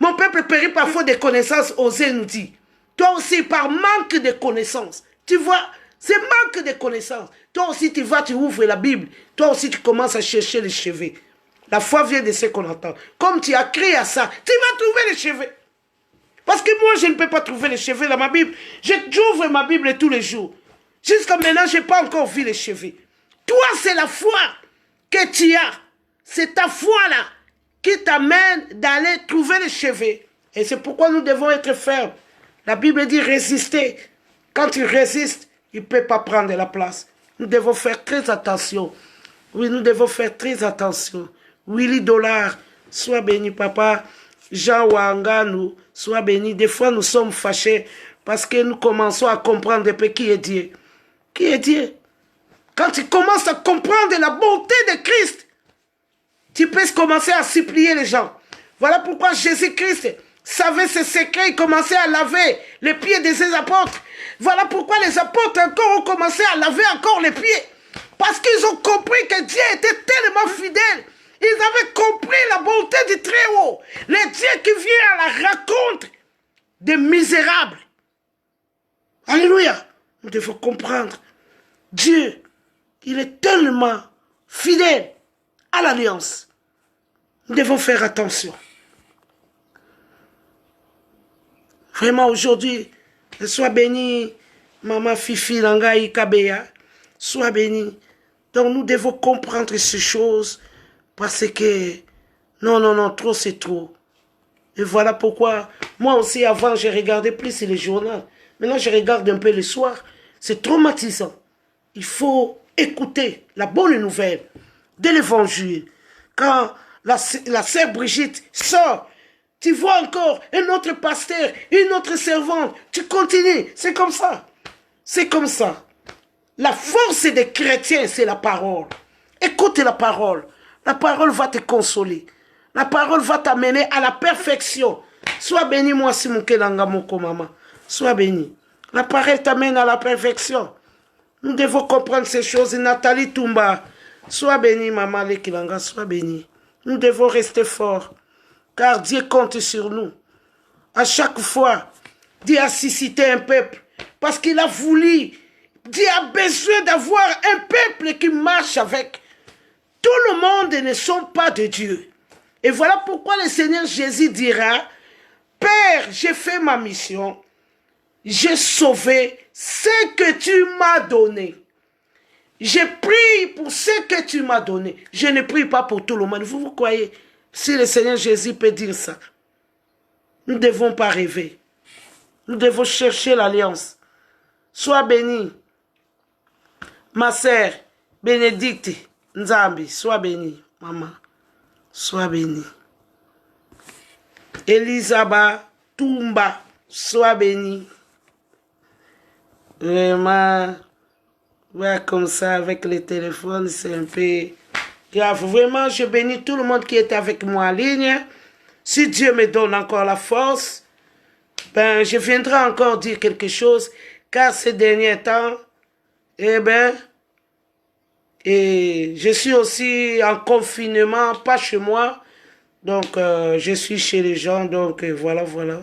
mon peuple périt par faute de connaissances, osez nous dire. Toi aussi, par manque de connaissances. Tu vois, c'est manque de connaissances. Toi aussi, tu vas, tu ouvres la Bible. Toi aussi, tu commences à chercher les cheveux. La foi vient de ce qu'on entend. Comme tu as crié à ça, tu vas trouver les cheveux. Parce que moi, je ne peux pas trouver les cheveux dans ma Bible. J'ouvre ma Bible tous les jours. Jusqu'à maintenant, je n'ai pas encore vu les cheveux. Toi, c'est la foi que tu as. C'est ta foi-là qui t'amène d'aller trouver les cheveux. Et c'est pourquoi nous devons être fermes. La Bible dit résister. Quand tu résistes, il ne peut pas prendre la place. Nous devons faire très attention. Oui, nous devons faire très attention. Willy Dollar, sois béni, papa. Jean Wanganu, sois béni. Des fois, nous sommes fâchés parce que nous commençons à comprendre un peu qui est Dieu. Qui est Dieu? Quand tu commences à comprendre la bonté de Christ, tu peux commencer à supplier les gens. Voilà pourquoi Jésus-Christ savait ses secrets, il commençait à laver les pieds de ses apôtres. Voilà pourquoi les apôtres encore ont commencé à laver encore les pieds. Parce qu'ils ont compris que Dieu était tellement fidèle. Ils avaient compris la bonté du Très-Haut. Le Dieu qui vient à la rencontre des misérables. Alléluia. Nous devons comprendre. Dieu, il est tellement fidèle à l'alliance. Nous devons faire attention. Vraiment aujourd'hui, sois béni, maman Fifi Langaï Kabea. Sois béni. Donc nous devons comprendre ces choses. Parce que, non, trop c'est trop. Et voilà pourquoi, moi aussi avant, je regardais plus les journaux. Maintenant, je regarde un peu le soir. C'est traumatisant. Il faut écouter la bonne nouvelle. de l'évangile. Quand la sœur Brigitte sort, tu vois encore un autre pasteur, une autre servante, tu continues. C'est comme ça. C'est comme ça. La force des chrétiens, c'est la parole. Écoute la parole. La parole va te consoler. La parole va t'amener à la perfection. Sois béni, moi, si mon kelanga moko maman. Sois béni. La parole t'amène à la perfection. Nous devons comprendre ces choses. Nathalie Toumba, sois béni, maman Lekilanga, sois béni. Nous devons rester forts, car Dieu compte sur nous. À chaque fois, Dieu a suscité un peuple, parce qu'il a voulu. Dieu a besoin d'avoir un peuple qui marche avec. Tout le monde ne sont pas de Dieu. Et voilà pourquoi le Seigneur Jésus dira, Père, j'ai fait ma mission, j'ai sauvé ce que tu m'as donné. Je prie pour ce que tu m'as donné. Je ne prie pas pour tout le monde. Vous croyez, si le Seigneur Jésus peut dire ça, nous ne devons pas rêver. Nous devons chercher l'alliance. Sois béni. Ma sœur, Bénédicte Nzambi, sois béni. Maman, sois béni. Elisabeth Toumba, sois béni. Vraiment, ouais, comme ça, avec le téléphone, c'est un peu grave. Vraiment, je bénis tout le monde qui est avec moi en ligne. Si Dieu me donne encore la force, ben, je viendrai encore dire quelque chose, car ces derniers temps, eh ben, et je suis aussi en confinement, pas chez moi, donc je suis chez les gens, donc voilà, voilà.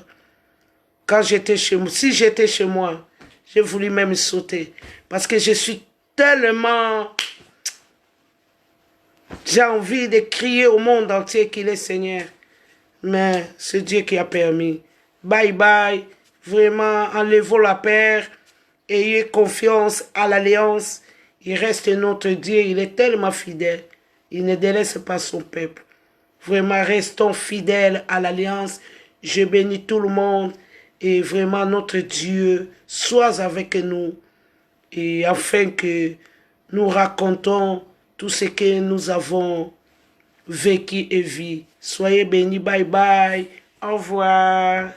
Quand j'étais chez moi, si j'étais chez moi, j'ai voulu même sauter, parce que je suis tellement... J'ai envie de crier au monde entier qu'il est Seigneur, mais c'est Dieu qui a permis. Bye bye, vraiment, enlevons la peur, ayez confiance à l'alliance. Il reste notre Dieu, il est tellement fidèle. Il ne délaisse pas son peuple. Vraiment, restons fidèles à l'alliance. Je bénis tout le monde. Et vraiment, notre Dieu, sois avec nous. Et afin que nous racontons tout ce que nous avons vécu et vu. Soyez bénis. Bye bye. Au revoir.